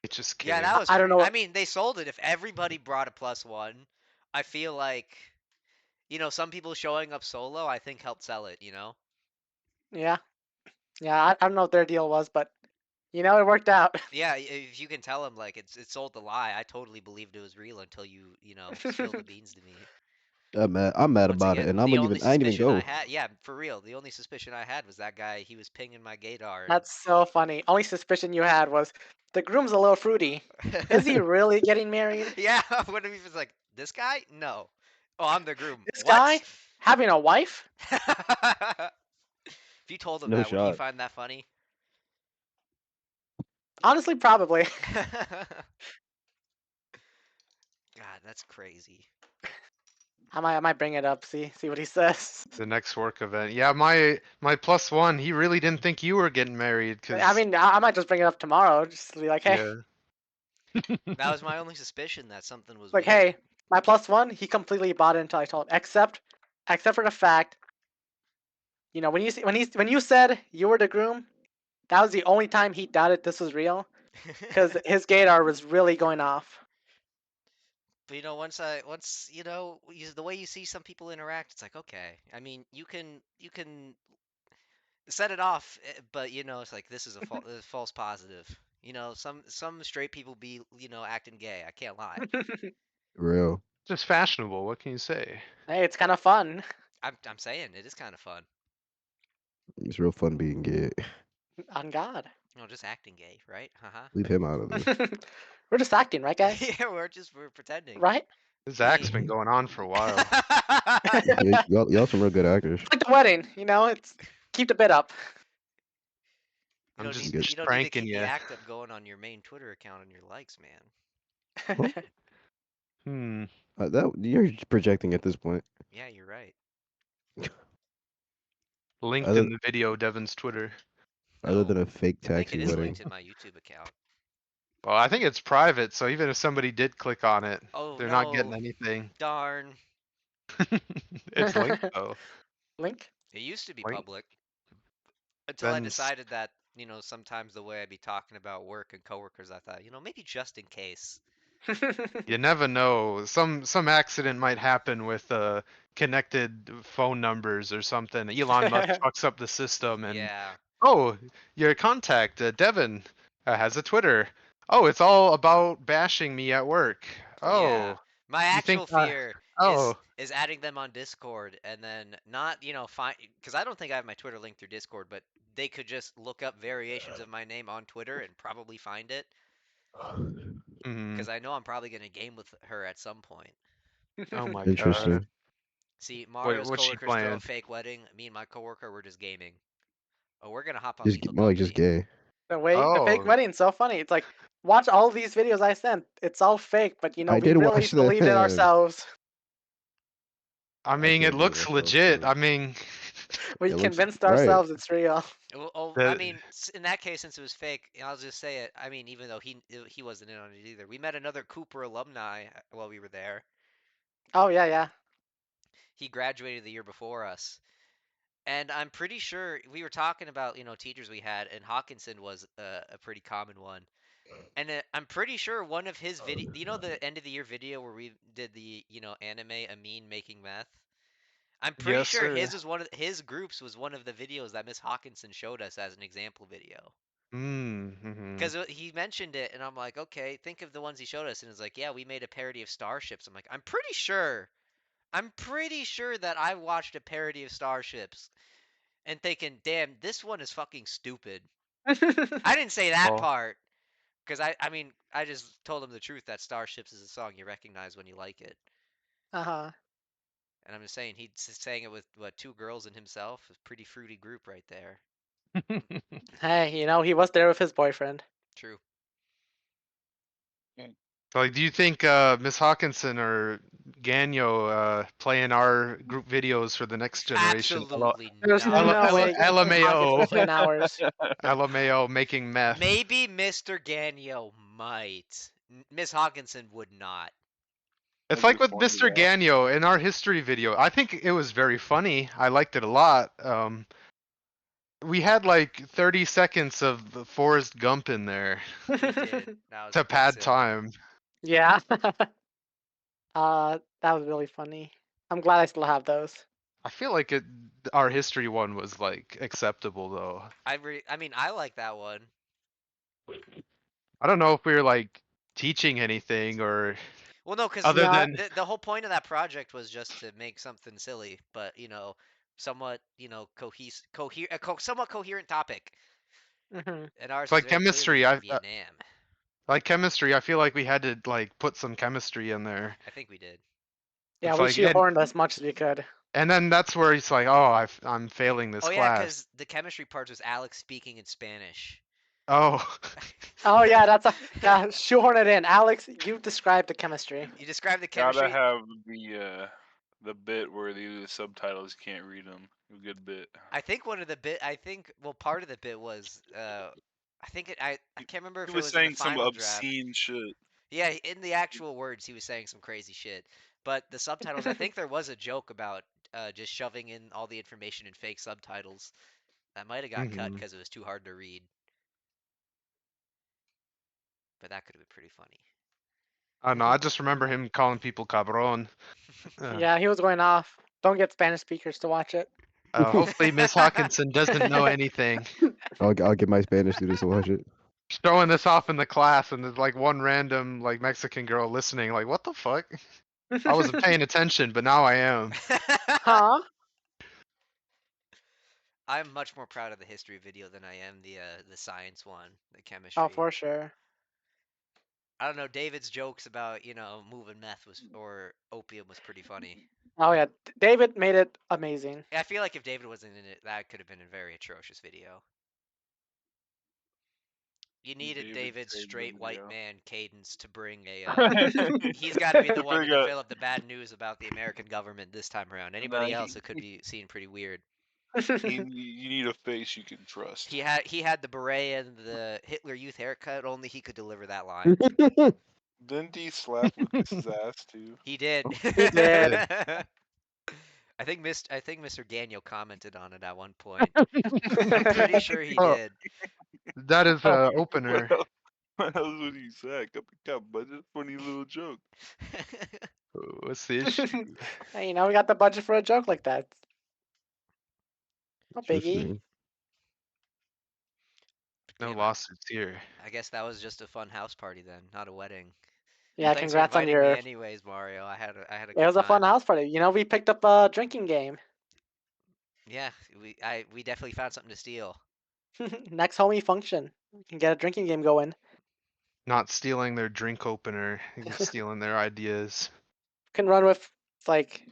It just Yeah, came. that was I don't crazy. know. I mean, they sold it. If everybody brought a +1, I feel like, some people showing up solo,. I think helped sell it. Yeah, yeah. I don't know what their deal was, but it worked out. Yeah, if you can tell them like it sold the lie. I totally believed it was real until you spilled the beans to me. I'm mad Once about it, again, and the only I ain't even suspicion I go. had, yeah, for real, the only suspicion I had was that guy. He was pinging my gaydar. That's so funny. Only suspicion you had was the groom's a little fruity. Is he really getting married? Yeah, what if he was like, this guy? No. Oh, I'm the groom. This What? guy having a wife? If you told him No that, would he shot. find that funny? Honestly, probably. God, that's crazy. I might bring it up. See what he says. The next work event. Yeah, my +1. He really didn't think you were getting married. I Cause mean, I might just bring it up tomorrow. Just to be like, hey, yeah. That was my only suspicion that something was like, weird. hey, my +1. He completely bought it until I told him. Except for the fact, when you said you were the groom, that was the only time he doubted this was real, because his gaydar was really going off. But the way you see some people interact, it's like, okay. I mean, you can set it off, but it's like this is a false positive. Some straight people be acting gay. I can't lie. Real. Just fashionable. What can you say? Hey, it's kind of fun. I'm saying it is kind of fun. It's real fun being gay. On God. Just acting gay, right? Haha. Leave him out of this. We're just acting, right, guys? Yeah, we're pretending. Right? This Me. act's been going on for a while. Y'all some real good actors. It's like the wedding, it's keep the bit up. I'm just You don't need to pranking keep you. the act up going on your main Twitter account and your likes, man. Huh? That you're projecting at this point. Yeah, you're right. Linked Other in the video, Devin's Twitter. other than No, a fake I think taxi it is wedding. linked in my YouTube account. Well, I think it's private, so even if somebody did click on it, Oh they're not getting no, anything. darn. It's linked though. Link? It used to be Link. public until I Then decided that, sometimes the way I'd be talking about work and coworkers, I thought, maybe just in case. you never know. Some accident might happen with connected phone numbers or something. Elon Musk fucks up the system, and Yeah. oh, your contact Devin has a Twitter. Oh, it's all about bashing me at work. Yeah. Oh, My you think? actual fear Oh, is adding them on Discord and then not, find, because I don't think I have my Twitter link through Discord, but they could just look up variations of my name on Twitter and probably find it mhm. because I know I'm probably gonna game with her at some point. Oh my god. Interesting. See, Mario's what's she coworkers throw a playing? fake wedding. Me and my coworker were just gaming. Oh, we're gonna hop on Just the more like just hookup. gay. The fake Oh, wedding's so funny. It's like, watch all these videos I sent. It's all fake, but I we did really watch believe in them. ourselves. I mean, it did looks watch those legit. videos. I mean, We It looks convinced right. ourselves it's real. Oh, I that mean, in that case, since it was fake, I'll just say it. I mean, even though he wasn't in on it either, we met another Cooper alumni while we were there. Oh, yeah. He graduated the year before us, and I'm pretty sure we were talking about teachers we had, and Hawkinson was a pretty common one. And I'm pretty sure one of his video, the end of the year video where we did the anime Amin making meth. I'm pretty yes, sure sir. his was his groups was one of the videos that Miss Hawkinson showed us as an example video. Mm-hmm. Because he mentioned it, and I'm like, okay, think of the ones he showed us, and it's like, yeah, we made a parody of Starships. I'm like, I'm pretty sure that I watched a parody of Starships, and thinking, damn, this one is fucking stupid. I didn't say that Well, part, because I mean, I just told him the truth that Starships is a song you recognize when you like it. Uh-huh. And I'm just saying, he sang it with two girls and himself. A pretty fruity group right there. Hey, he was there with his boyfriend. True. like, do you think Miss Hawkinson or Ganyo playing our group videos for the next generation? Absolutely There's not. no way LMAO. playing ours. LMAO making meth. Maybe Mr. Ganyo might. Miss Hawkinson would not. It's That'd like be with funny, Mr. though. Ganyo in our history video. I think it was very funny. I liked it a lot. We had like 30 seconds of the Forrest Gump in there We did. That was to pretty pad silly. time. Yeah. That was really funny. I'm glad I still have those. I feel like our history one was like acceptable though. I mean, I like that one. I don't know if we were like teaching anything or Well, no, because other Yeah. than the whole point of that project was just to make something silly, but somewhat somewhat coherent topic. Hmm. And ours it's was like very clearly chemistry. Vietnam. Like chemistry. I feel like we had to like put some chemistry in there. I think we did. Yeah, It's we like shoehorned as much as we could. and then that's where it's like, oh, I'm failing this Oh yeah, class. because the chemistry part was Alex speaking in Spanish. Oh. Oh yeah, yeah, shoehorn it in. Alex, you describe the chemistry. You described the Gotta chemistry. have the bit where they do the subtitles, you can't read them. A good bit. I think part of the bit was I can't remember if He it was was in the saying some final draft. obscene shit. Yeah, in the actual words, he was saying some crazy shit. But the subtitles, I think there was a joke about just shoving in all the information in fake subtitles. That might have got cut Mhm. because it was too hard to read. But that could have been pretty funny. I don't know. I just remember him calling people cabron. Yeah, he was going off. Don't get Spanish speakers to watch it. Hopefully Miss Hawkinson doesn't know anything. I'll get my Spanish students to watch it. showing this off in the class, and there's like one random like Mexican girl listening, like, what the fuck? I wasn't paying attention, but now I am. Huh? I'm much more proud of the history video than I am the science one, the chemistry. Oh, for sure. I don't know. David's jokes about moving meth or opium was pretty funny. Oh yeah, David made it amazing. I feel like if David wasn't in it, that could have been a very atrocious video. You needed David's saved the straight white video. man cadence to bring he's got to be the one to Bring a- develop the bad news about the American government this time around. Anybody else, it could be seen pretty weird. you need a face you can trust. He had the beret and the Hitler Youth haircut. Only he could deliver that line. Didn't he slap Lucas's ass too? He did. He did. I think Mr. Daniel commented on it at one point. I'm pretty sure he Oh. did. That is a opener. What else would he say? Got budget, funny little joke. What's the issue? Hey, we got the budget for a joke like that. No Just biggie. me. No Damn, lawsuits here. I guess that was just a fun house party then, not a wedding. Yeah, Well, thanks for congrats on inviting me your. anyways, Mario. I had a It good was a fun time. house party. We picked up a drinking game. Yeah, we definitely found something to steal. Next homie function, we can get a drinking game going. Not stealing their drink opener, stealing their ideas. Can run with like.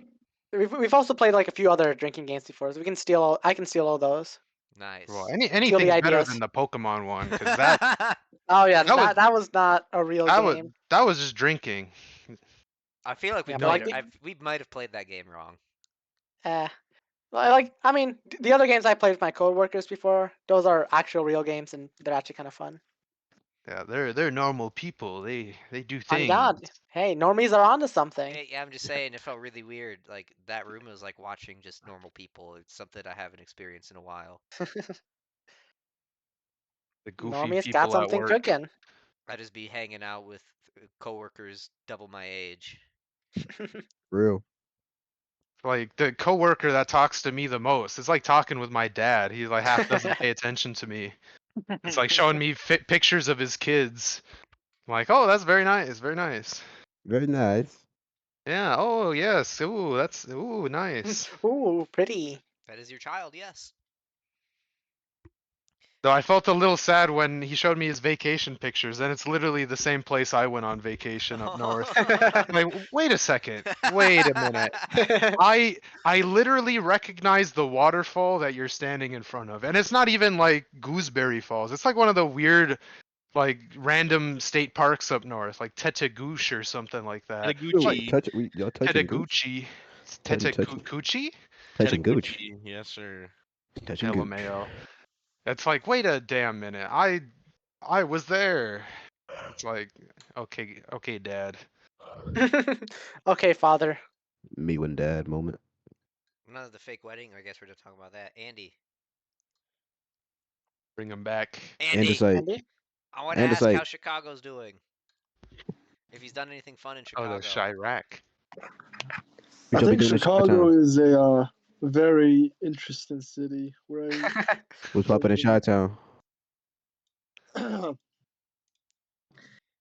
We've also played like a few other drinking games before, so we can steal. I can steal all those. Nice. Well, anything's better ideas. than the Pokemon one, because that Oh yeah, That that was- was not a real that was game. that was just drinking. I feel like Yeah, but we might have played that game wrong. I mean, the other games I played with my coworkers before, those are actual real games, and they're actually kind of fun. Yeah, they're normal people. They do My things. God, hey, normies are onto something. Hey, yeah, I'm just saying, it felt really weird. Like that room was like watching just normal people. It's something I haven't experienced in a while. The goofy Normies people got at something work. cooking. I just be hanging out with coworkers double my age. Real. Like the coworker that talks to me the most. It's like talking with my dad. He like half doesn't pay attention to me. It's like showing me pictures of his kids. I'm like, oh, that's very nice, very nice. Very nice. Yeah. Oh, yes. Ooh, that's nice. Ooh, pretty. That is your child, yes. Though I felt a little sad when he showed me his vacation pictures, and it's literally the same place I went on vacation up north. I'm like, wait a second. Wait a minute. I literally recognize the waterfall that you're standing in front of, and it's not even like Gooseberry Falls. It's like one of the weird, like random state parks up north, like Tetagoosh or something like that. Gucci. Y'all touching gooch? Tetaguchi. Touching- Tetaguchi? Touching gooch. Yes, sir. Touching gooch. LMAO. It's like, wait a damn minute. I was there. It's like, okay, Dad. Okay, father. Me when dad moment. None of the fake wedding. I guess we're just talking about that. Andy. Bring him back. And Andy. it's like, Andy? I want to and it's ask like- how Chicago's doing. If he's done anything fun in Oh, Chicago. the Chirac. I What y'all be think doing in Chicago Chi-Town? is a very interesting city, right? What's popping in Chi-Town?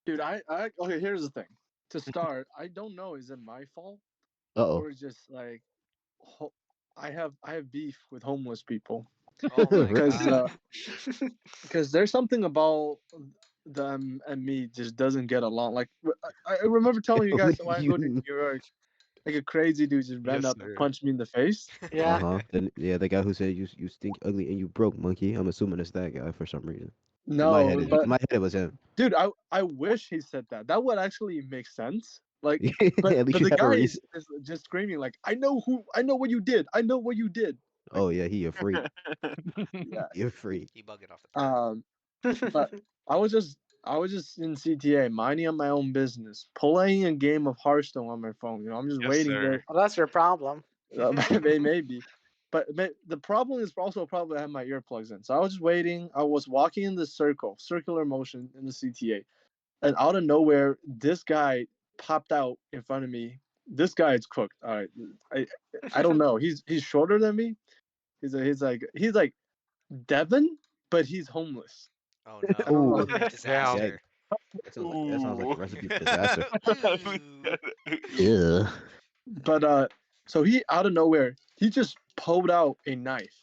Dude, okay. Here's the thing. To start, I don't know. Is it my fault Uh-oh. or just like I have beef with homeless people Oh my Because, god. because there's something about them and me just doesn't get along. Like I remember telling you guys when I go to New York, like a crazy dude just ran Yes, up sir. and punched me in the face. Yeah. Uh-huh. Yeah, the guy who said you stink ugly and you broke, monkey. I'm assuming it's that guy for some reason. No, in but my head it was him. dude, I wish he said that. That would actually make sense. Like, but, At least but you the have a guy reason. is just screaming like, I know what you did. I know what you did. Oh yeah, he a freak. Yeah. You're a freak. He bugging off the perk. But I was just in CTA, minding my own business, playing a game of Hearthstone on my phone. I'm just Yes, waiting sir. Well, that's your problem. there. Maybe. But the problem is also probably I have my earplugs in. So I was just waiting. I was walking in the circular motion in the CTA. And out of nowhere, this guy popped out in front of me. This guy is cooked. All right. I don't know. He's shorter than me. He's like Devin, but he's homeless. Oh I don't no. know. Ooh, Disaster. that sounds like a Ooh. recipe for disaster. Ooh. Yeah. But so he out of nowhere, he just pulled out a knife.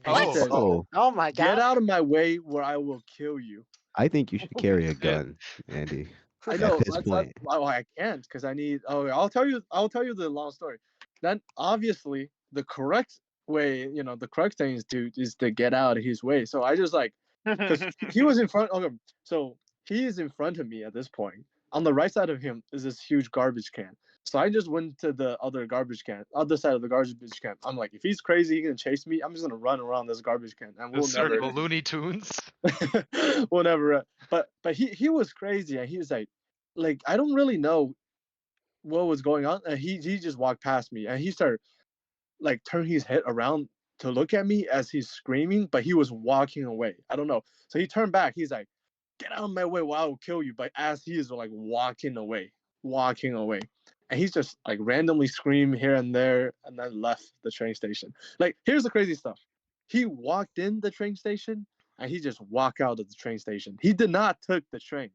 And he Oh, says, Oh, Oh my "Get god. out of my way, where I will kill you." I think you should carry a shit. gun, Andy. I At know. this That's point, well, I can't because I need. Oh, I'll tell you. I'll tell you the long story. Then obviously the correct way, the correct thing is to get out of his way. So I just like because he was in front. Okay, so he is in front of me at this point. On the right side of him is this huge garbage can. So I just went to the other side of the garbage can. I'm like, if he's crazy, he can chase me. I'm just gonna run around this garbage can, and The we'll never, circle Looney Tunes. we'll never. But he was crazy, and he was like I don't really know what was going on. And he just walked past me, and he started like turning his head around to look at me as he's screaming, but he was walking away. I don't know. So he turned back. He's like, "Get out of my way, or I will kill you." But as he is like walking away, and he's just like randomly screaming here and there, and then left the train station. Like, here's the crazy stuff: he walked in the train station, and he just walked out of the train station. He did not took the train.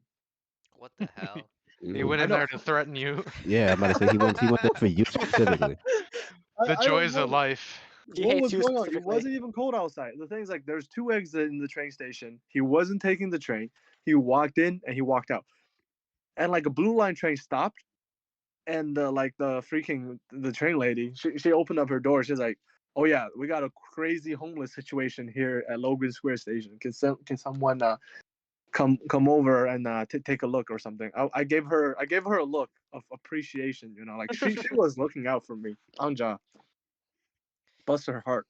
What the hell? He went I in know. there to threaten you. yeah, I'm about to say he went there for you specifically. The I don't joys of know life. He what hates was you going on. It specifically. wasn't even cold outside. The thing's like there's two exits in the train station. He wasn't taking the train. He walked in and he walked out. And like a blue line train stopped, and the train lady, she opened up her door. She's like, "Oh yeah, we got a crazy homeless situation here at Logan Square Station. Can someone come over and take a look or something?" I gave her a look of appreciation. Like she was looking out for me. Anja, bless her heart.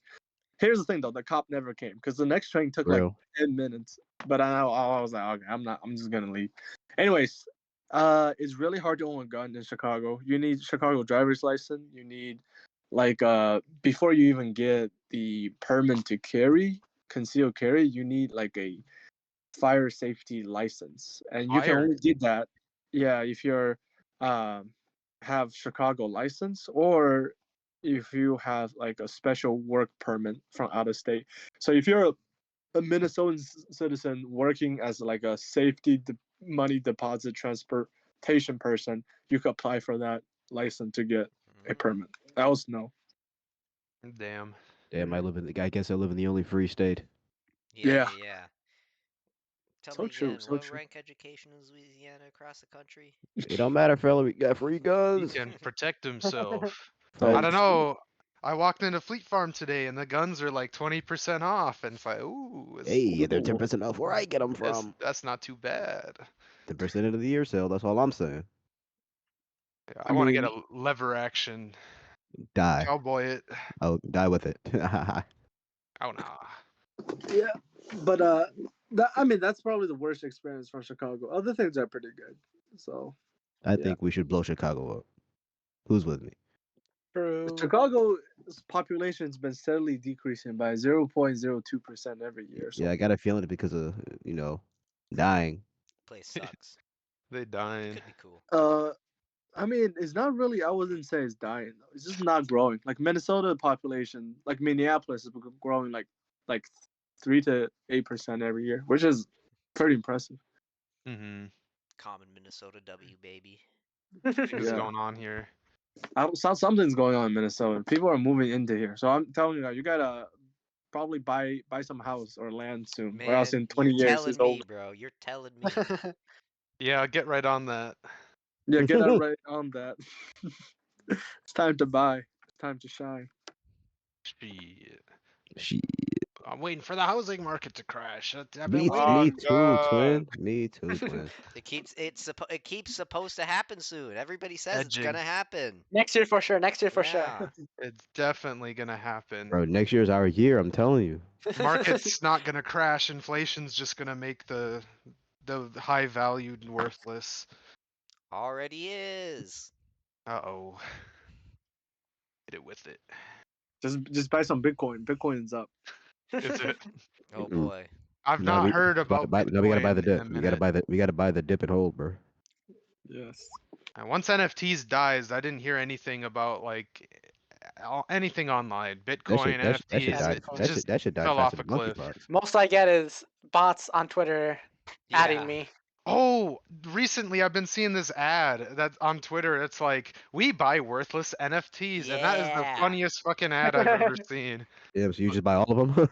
Here's the thing though, the cop never came because the next train took like Real. 10 minutes. But I was like, okay, I'm just gonna leave. Anyways, it's really hard to own a gun in Chicago. You need Chicago driver's license. You need like before you even get the permit to carry, concealed carry, you need like a fire safety license. And you can Fire. only get that, yeah, if you're have Chicago license or if you have like a special work permit from out of state. So if you're a Minnesotan citizen working as like a safety money deposit transportation person, you could apply for that license to get a permit. Else, no. Damn. Damn, I guess I live in the only free state. Yeah, Yeah. yeah. Tell So me true. again, So what true. rank education is Louisiana across the country? It don't matter, fella. We got free He guns. can protect himself. I don't Facts. know. I walked into Fleet Farm today and the guns are like 20% off, and it's like, ooh, Hey, they're 10% off where I get them from. that's not too bad. 10% of the year sale. That's all I'm saying. Yeah, I I want to get mean, a lever action. Die. Cowboy it. I'll die with it. Oh nah. yeah, but I mean that's probably the worst experience from Chicago. Other things are pretty good. So I yeah, think we should blow Chicago up. Who's with me? True. Chicago's population's been steadily decreasing by 0.02% every year. Yeah, So I got a feeling because of dying. Place sucks. They dying. Could be cool. I mean, it's not really. I wouldn't say it's dying though. It's just not growing. Like Minnesota population, like Minneapolis is growing like 3 to 8% every year, which is pretty impressive. Mm-hmm. Common Minnesota W, baby. Things Yeah. going on here. Something's going on in Minnesota. People are moving into here, so I'm telling you now, you gotta probably buy some house or land soon, or else Man, in 20 you're years telling it's over. me, bro. You're telling me. Yeah, get right on that. Yeah, get out right on that. It's time to buy. It's time to shine. Shit. Shit. I'm waiting for the housing market to crash. I've been Me, waiting. me Oh too, God. twin. Me too, twin. It keeps supposed to happen soon. Everybody says it's Edging. gonna happen. Next year for sure. Next year for Yeah. It's definitely gonna happen. Bro, next year's our year. I'm telling you. sure. Market's not gonna crash. Inflation's just gonna make the high valued worthless. Already is. Uh-oh. Hit it with it. Just buy some Bitcoin. Bitcoin's up. Is it? Oh Mm-mm. boy. I've No, not we heard about to about buy. No, we gotta buy Bitcoin the in a dip. minute. We gotta buy the dip and hold, bro. Yes. And once NFTs dies, I didn't hear anything about like anything online. That Bitcoin, shit. That shit NFTs, died. it just That shit died fell faster off a than cliff. monkeypox. Most I get is bots on Twitter adding Yeah. me. Oh, recently I've been seeing this ad that's on Twitter. It's like, we buy worthless NFTs, and that is the Yeah. funniest fucking ad I've ever seen. Yeah, so you just buy all of them?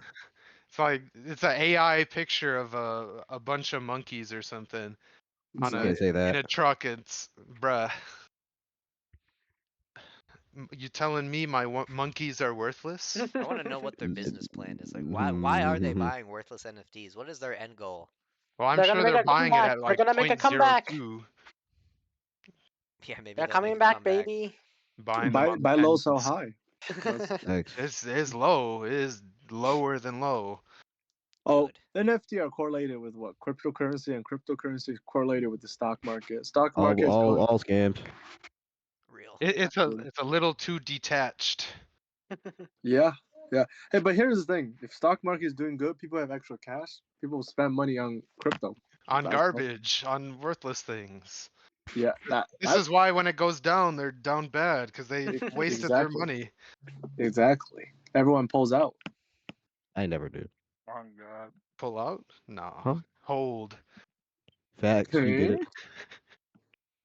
It's like it's an AI picture of a bunch of monkeys or something on You a can't say in that. a truck. It's bruh. You telling me my monkeys are worthless? I want to know what their business plan is. Like, why are they Mhm. buying worthless NFTs? What is their end goal? Well, I'm They're gonna sure make they're a buying it comeback. at They're like gonna make a comeback. 0.02, Yeah, maybe They're they'll make coming a back, comeback. baby. buying them on Buy low, sell pennies. high. That's Thanks. It's low. It is lower than low. oh, Good. NFT are correlated with what? Cryptocurrency, and cryptocurrency is correlated with the stock market. Stock All market is all going. all scams. Real. It's a little too detached. Yeah, yeah. Hey, but here's the thing: if stock market is doing good, people have extra cash. People will spend money on crypto. On That's garbage, on worthless things. yeah. This is why when it goes down, they're down bad because they wasted their Exactly. money. Exactly. Everyone pulls out. I never do. Oh god. Pull out? No. Huh? Hold. Facts. You get it.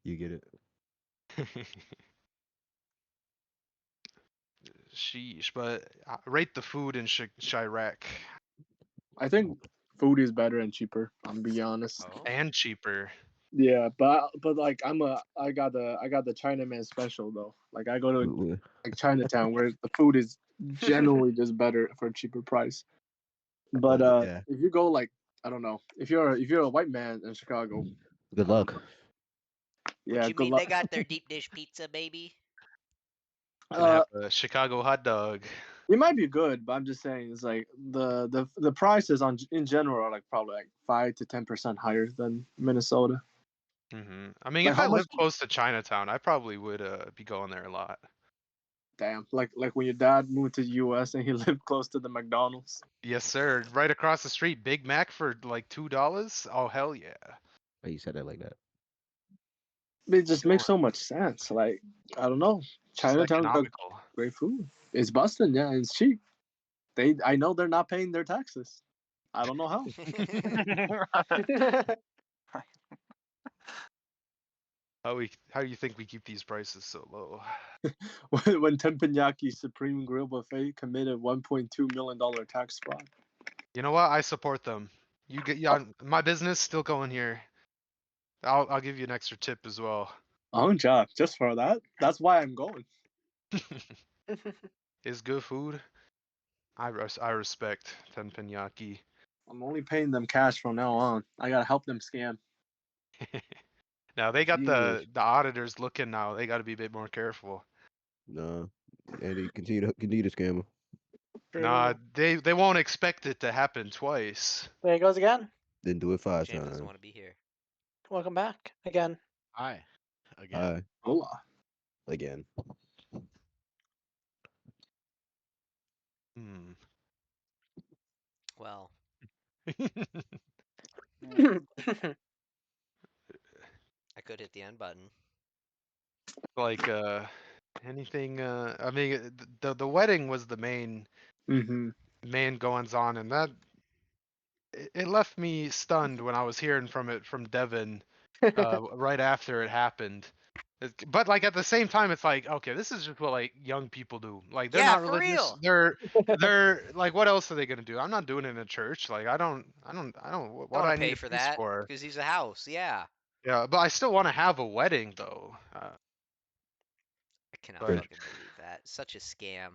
You get it. Sheesh. But rate the food in Chirac. I think food is better and cheaper. I'm be honest. Oh. And cheaper. Yeah, but like I got the Chinaman special though. Like I go to Ooh, like Chinatown where the food is generally just better for a cheaper price. But yeah. if you go like I don't know if you're a white man in Chicago, Good I don't luck. know. What Yeah, you good mean they luck. got their deep dish pizza, baby? Gonna have Uh, a Chicago hot dog. it might be good, but I'm just saying it's like the prices on in general are like probably like 5 to 10% higher than Minnesota. I mean, Like if how I much? lived close to Chinatown, I probably would be going there a lot. Damn, like when your dad moved to the U.S. and he lived close to the McDonald's. Yes, sir. Right across the street, Big Mac for like $2. Oh hell yeah. Why you said that like that? It just makes Sure. so much sense. Like I don't know, Just Chinatown's got economical. great food. It's busting, yeah, it's cheap. I know they're not paying their taxes. I don't know how. How do you think we keep these prices so low? When Teppanyaki Supreme Grill Buffet committed $1.2 million tax fraud. You know what? I support them. You get yeah, my business still going here. I'll give you an extra tip as well. Oh, job just for that. That's why I'm going. Is good food. I respect Teppanyaki. I'm only paying them cash from now on. I gotta help them scam. Now they got Yes. the auditors looking now. They got to be a bit more careful. No. Andy, continue to scam them. Nah, True. they won't expect it to happen twice. There he goes again. Then do it 5 James doesn't times. want to be here. Welcome back again. Hi, again. Hi. Hola. Again. Hmm. Well, I could hit the end button. Like anything I mean the wedding was the Mm-hmm. main goings on, and that it left me stunned when I was hearing from it from Devin right after it happened. But like at the same time, it's like, okay, this is just what like young people do. Like they're Yeah, not for religious. real. They're like, what else are they gonna do? I'm not doing it in a church. Like I what do want I to need pay a for priest that for? because he's a house. Yeah. Yeah, but I still want to have a wedding though. I cannot But fucking believe that. Such a scam.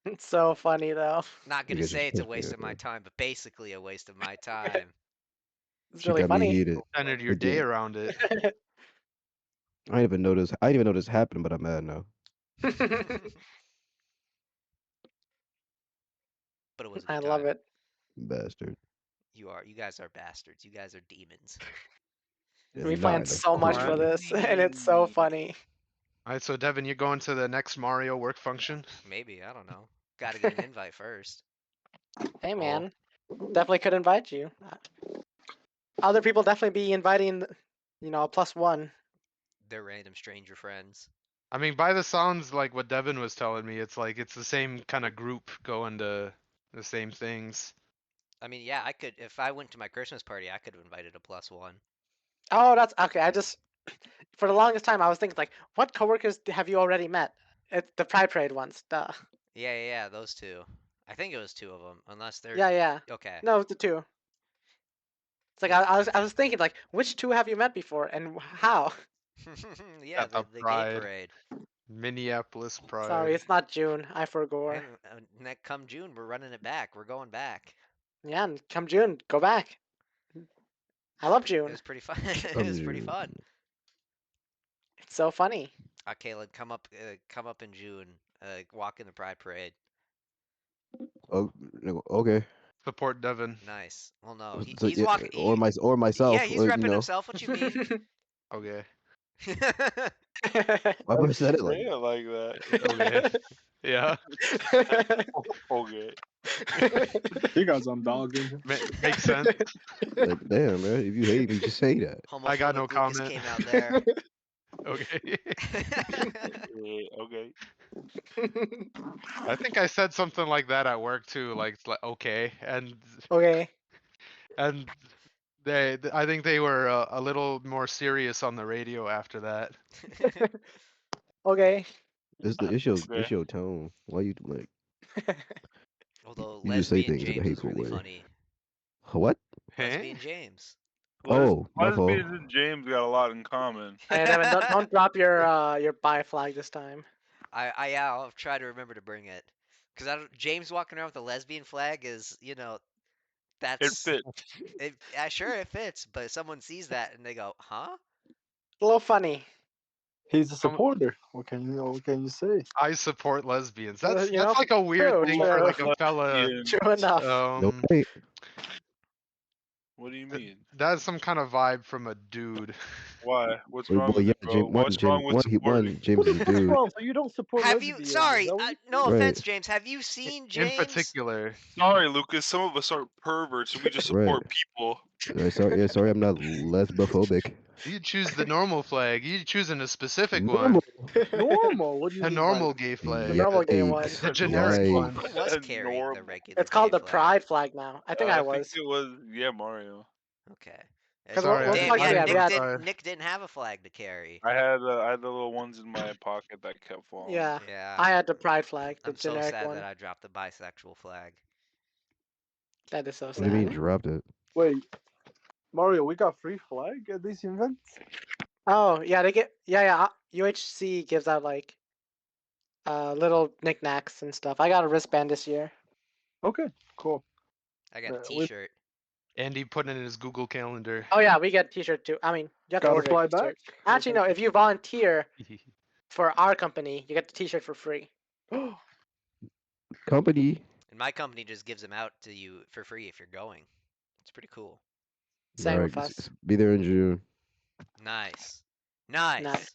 It's so funny though. Not You gonna guys are say it's a stuck waste there, of my bro. time, but basically a waste of my time. It's She really got me funny. heated. centered your It day did. around it. I didn't even notice. I didn't even know this happened, but I'm mad now. But it was a I good love time. it. Bastard. You guys are bastards. You guys are demons. Yeah, We you know I plan know. so much for this, and it's so funny. All right, so Devin, you're going to the next Mario work function. Maybe, I don't know. Got to get an invite first. Hey Oh. man, definitely could invite you. Other people definitely be inviting, a +1. They're random stranger friends. I mean, by the sounds like what Devin was telling me, it's like it's the same kind of group going to the same things. I mean, yeah, I could if I went to my Christmas party, I could have invited a +1. Oh, that's okay. I just for the longest time I was thinking like, what coworkers have you already met? It's the Pride Parade ones. Duh. Yeah, those two. I think it was two of them, unless they're Yeah. okay. No, it's the two. It's like I was thinking like, which two have you met before and how? Yeah, Got the the gay pride. parade. Minneapolis Sorry, Pride. it's not June. I forgot. And come June, we're running it back. We're going back. Yeah, and come June, go back. I love It June. was pretty fun. It I'm was pretty June. fun. It's so funny. Caleb, come up in June. Walk in the Pride Parade. Oh, okay. Support Devin. Nice. Well, no, So he's yeah, walking. or Yeah, myself. he's You repping know, himself. What you mean? Okay. why would I said it Say like it that? like that. Okay. Yeah. Okay. You got some dog in him. Makes sense. Like, damn, man. If you hate me, just say that. I got no Homophobic Lucas comment. came out there. Okay. Yeah, okay. I think I said something like that at work too, like okay, Okay. and I think they were a little more serious on the radio after that. Okay. It's Okay. your tone. Why you like Although you just say lesbian things in a James was hateful really way? funny. What? Huh? Lesbian James. Oh, my fault. Lesbians and James got a lot in common. Hey, Devin, don't drop your buy flag this time. Yeah, I'll try to remember to bring it. Cause James walking around with a lesbian flag is, It that's fits. yeah, sure it fits, but someone sees that and they go, huh? A little funny. He's a Um, supporter. What can you say? I support lesbians. You That's know, like a weird true, thing for true, like a fella. Lesbian. true enough. No, Um, wait. What do you mean? that's some kind of vibe from a dude. Why? What's Wait, wrong well, with yeah, it, bro? What's wrong with supporting? James is a What's dude, wrong? So you don't support Have you? lesbians? Is Sorry, that what no right? offense, James. Have you seen In James? particular, Sorry, Lucas. Some of us are perverts and we just Right. support people. Sorry, yeah, sorry, I'm not lesbophobic. you choose the normal flag. You choosing a specific one, Normal. normal? What do you a mean by normal that? gay The flag, normal gay one. the generic Yikes. one. Who was carrying the Normal. regular It's called gay the flag? pride flag now. I think I I think was. it was Mario. Okay. Because Sorry, what Damn, flags I do yeah, we didn't have? We go had far. Nick didn't have a flag to carry. I had the little ones in my pocket that kept falling. yeah. Yeah. I had the pride flag, the I'm so generic sad one. that I dropped the bisexual flag. That is so What do you mean sad. dropped it? Wait, Mario, we got free flag at these events. Oh yeah, they get UHC gives out like little knickknacks and stuff. I got a wristband this year. Okay, cool. I got a We T-shirt. Andy put it in his Google Calendar. Oh yeah, we get a T-shirt too. I mean, you have to gotta order fly a back. T-shirt. Actually, no. If you volunteer for our company, you get the T-shirt for free. Company. And my company just gives them out to you for free if you're going. It's pretty cool. Same All right, with us. be there in June. Nice. Nice. Nice.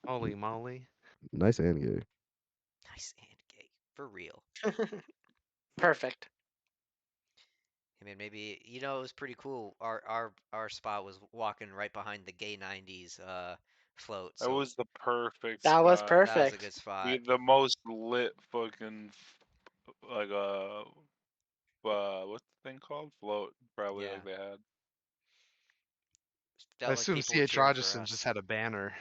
Holy moly! Nice and gay. Nice and gay. For real. Perfect. I mean, maybe it was pretty cool. Our spot was walking right behind the gay '90s float. That So was the perfect That was spot. that was a perfect. good spot. We had the most lit fucking like what's the thing called? Float, probably Yeah. like they had. I Felt like assume people were CH cheering for Rogerson just us. had a banner.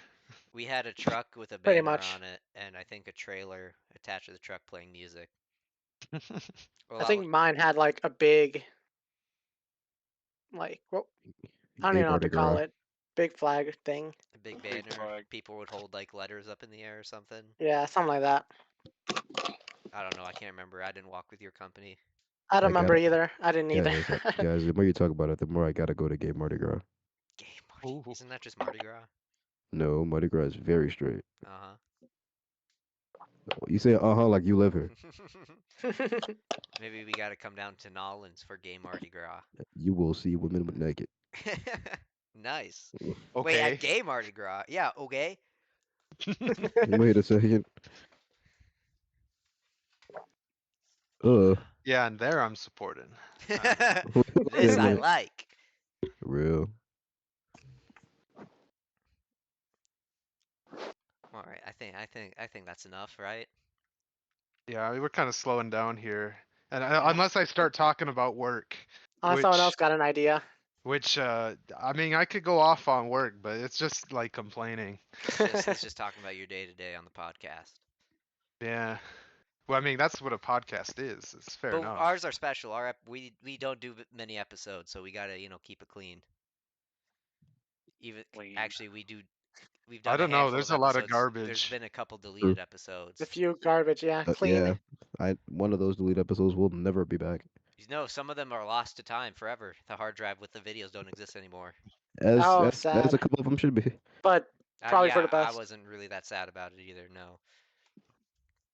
We had a truck with a Pretty banner much. on it, and I think a trailer attached to the truck playing music. A I lot think mine had like a big, like I don't Gay even know what Mardi to call Gras. it. Big flag thing. a big Big banner. flag. People would hold like letters up in the air or something. Yeah, something like that. I don't know. I can't remember. I didn't walk with your company. I don't I remember gotta, either. I didn't either. guys. The more you talk about it, the more I gotta go to Gay Mardi Gras. Gay Mardi. Ooh. Isn't that just Mardi Gras? No, Mardi Gras is very straight. Uh You say like you live here. huh. Maybe we got to come down to Nolans for Gay Mardi Gras. You will see women with naked. Nice. Wait, Okay. at Gay Mardi Gras? Yeah, okay. Wait a second. Yeah, and there I'm supporting. This Wait a I minute. like. Real. All right, I think that's enough, right? Yeah, we were kind of slowing down here. And Yeah. unless I start talking about work, Unless someone else got an idea. which I mean, I could go off on work, but it's just like complaining. It's just talking about your day to day on the podcast. Yeah. Well, I mean, that's what a podcast is. It's fair But enough. ours are special. We don't do many episodes, so we gotta keep it clean. Even Clean. actually, we've I done a don't know. handful There's of a lot of episodes. There's garbage. been a couple deleted episodes. A few garbage, yeah. Clean. Yeah, one of those delete episodes will never be back. Some of them are lost to time forever. The hard drive with the videos don't exist anymore. As Oh, as as a sad. couple of them should be. But probably for Yeah, the I best. wasn't really that sad about it either. No.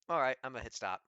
All right, I'm gonna hit stop.